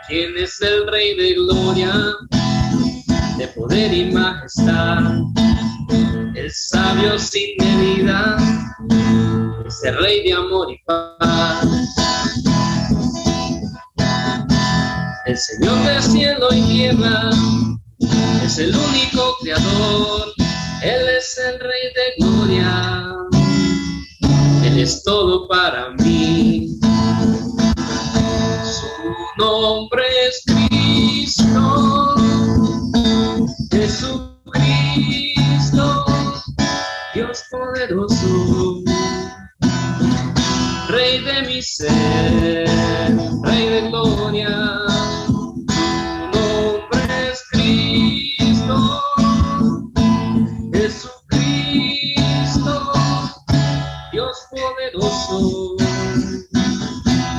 ¿Quién es el Rey de gloria? De poder y majestad, el sabio sin medida, es el Rey de amor y paz. El Señor del cielo y tierra, es el único creador, Él es el Rey de gloria, Él es todo para mí. Su nombre es Cristo, Jesucristo, Dios poderoso, Rey de mi ser, Rey de gloria. Su nombre es Cristo, Jesucristo, Dios poderoso,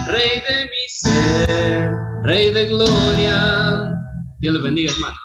Rey de mi ser, Rey de gloria. Dios les bendiga, hermano.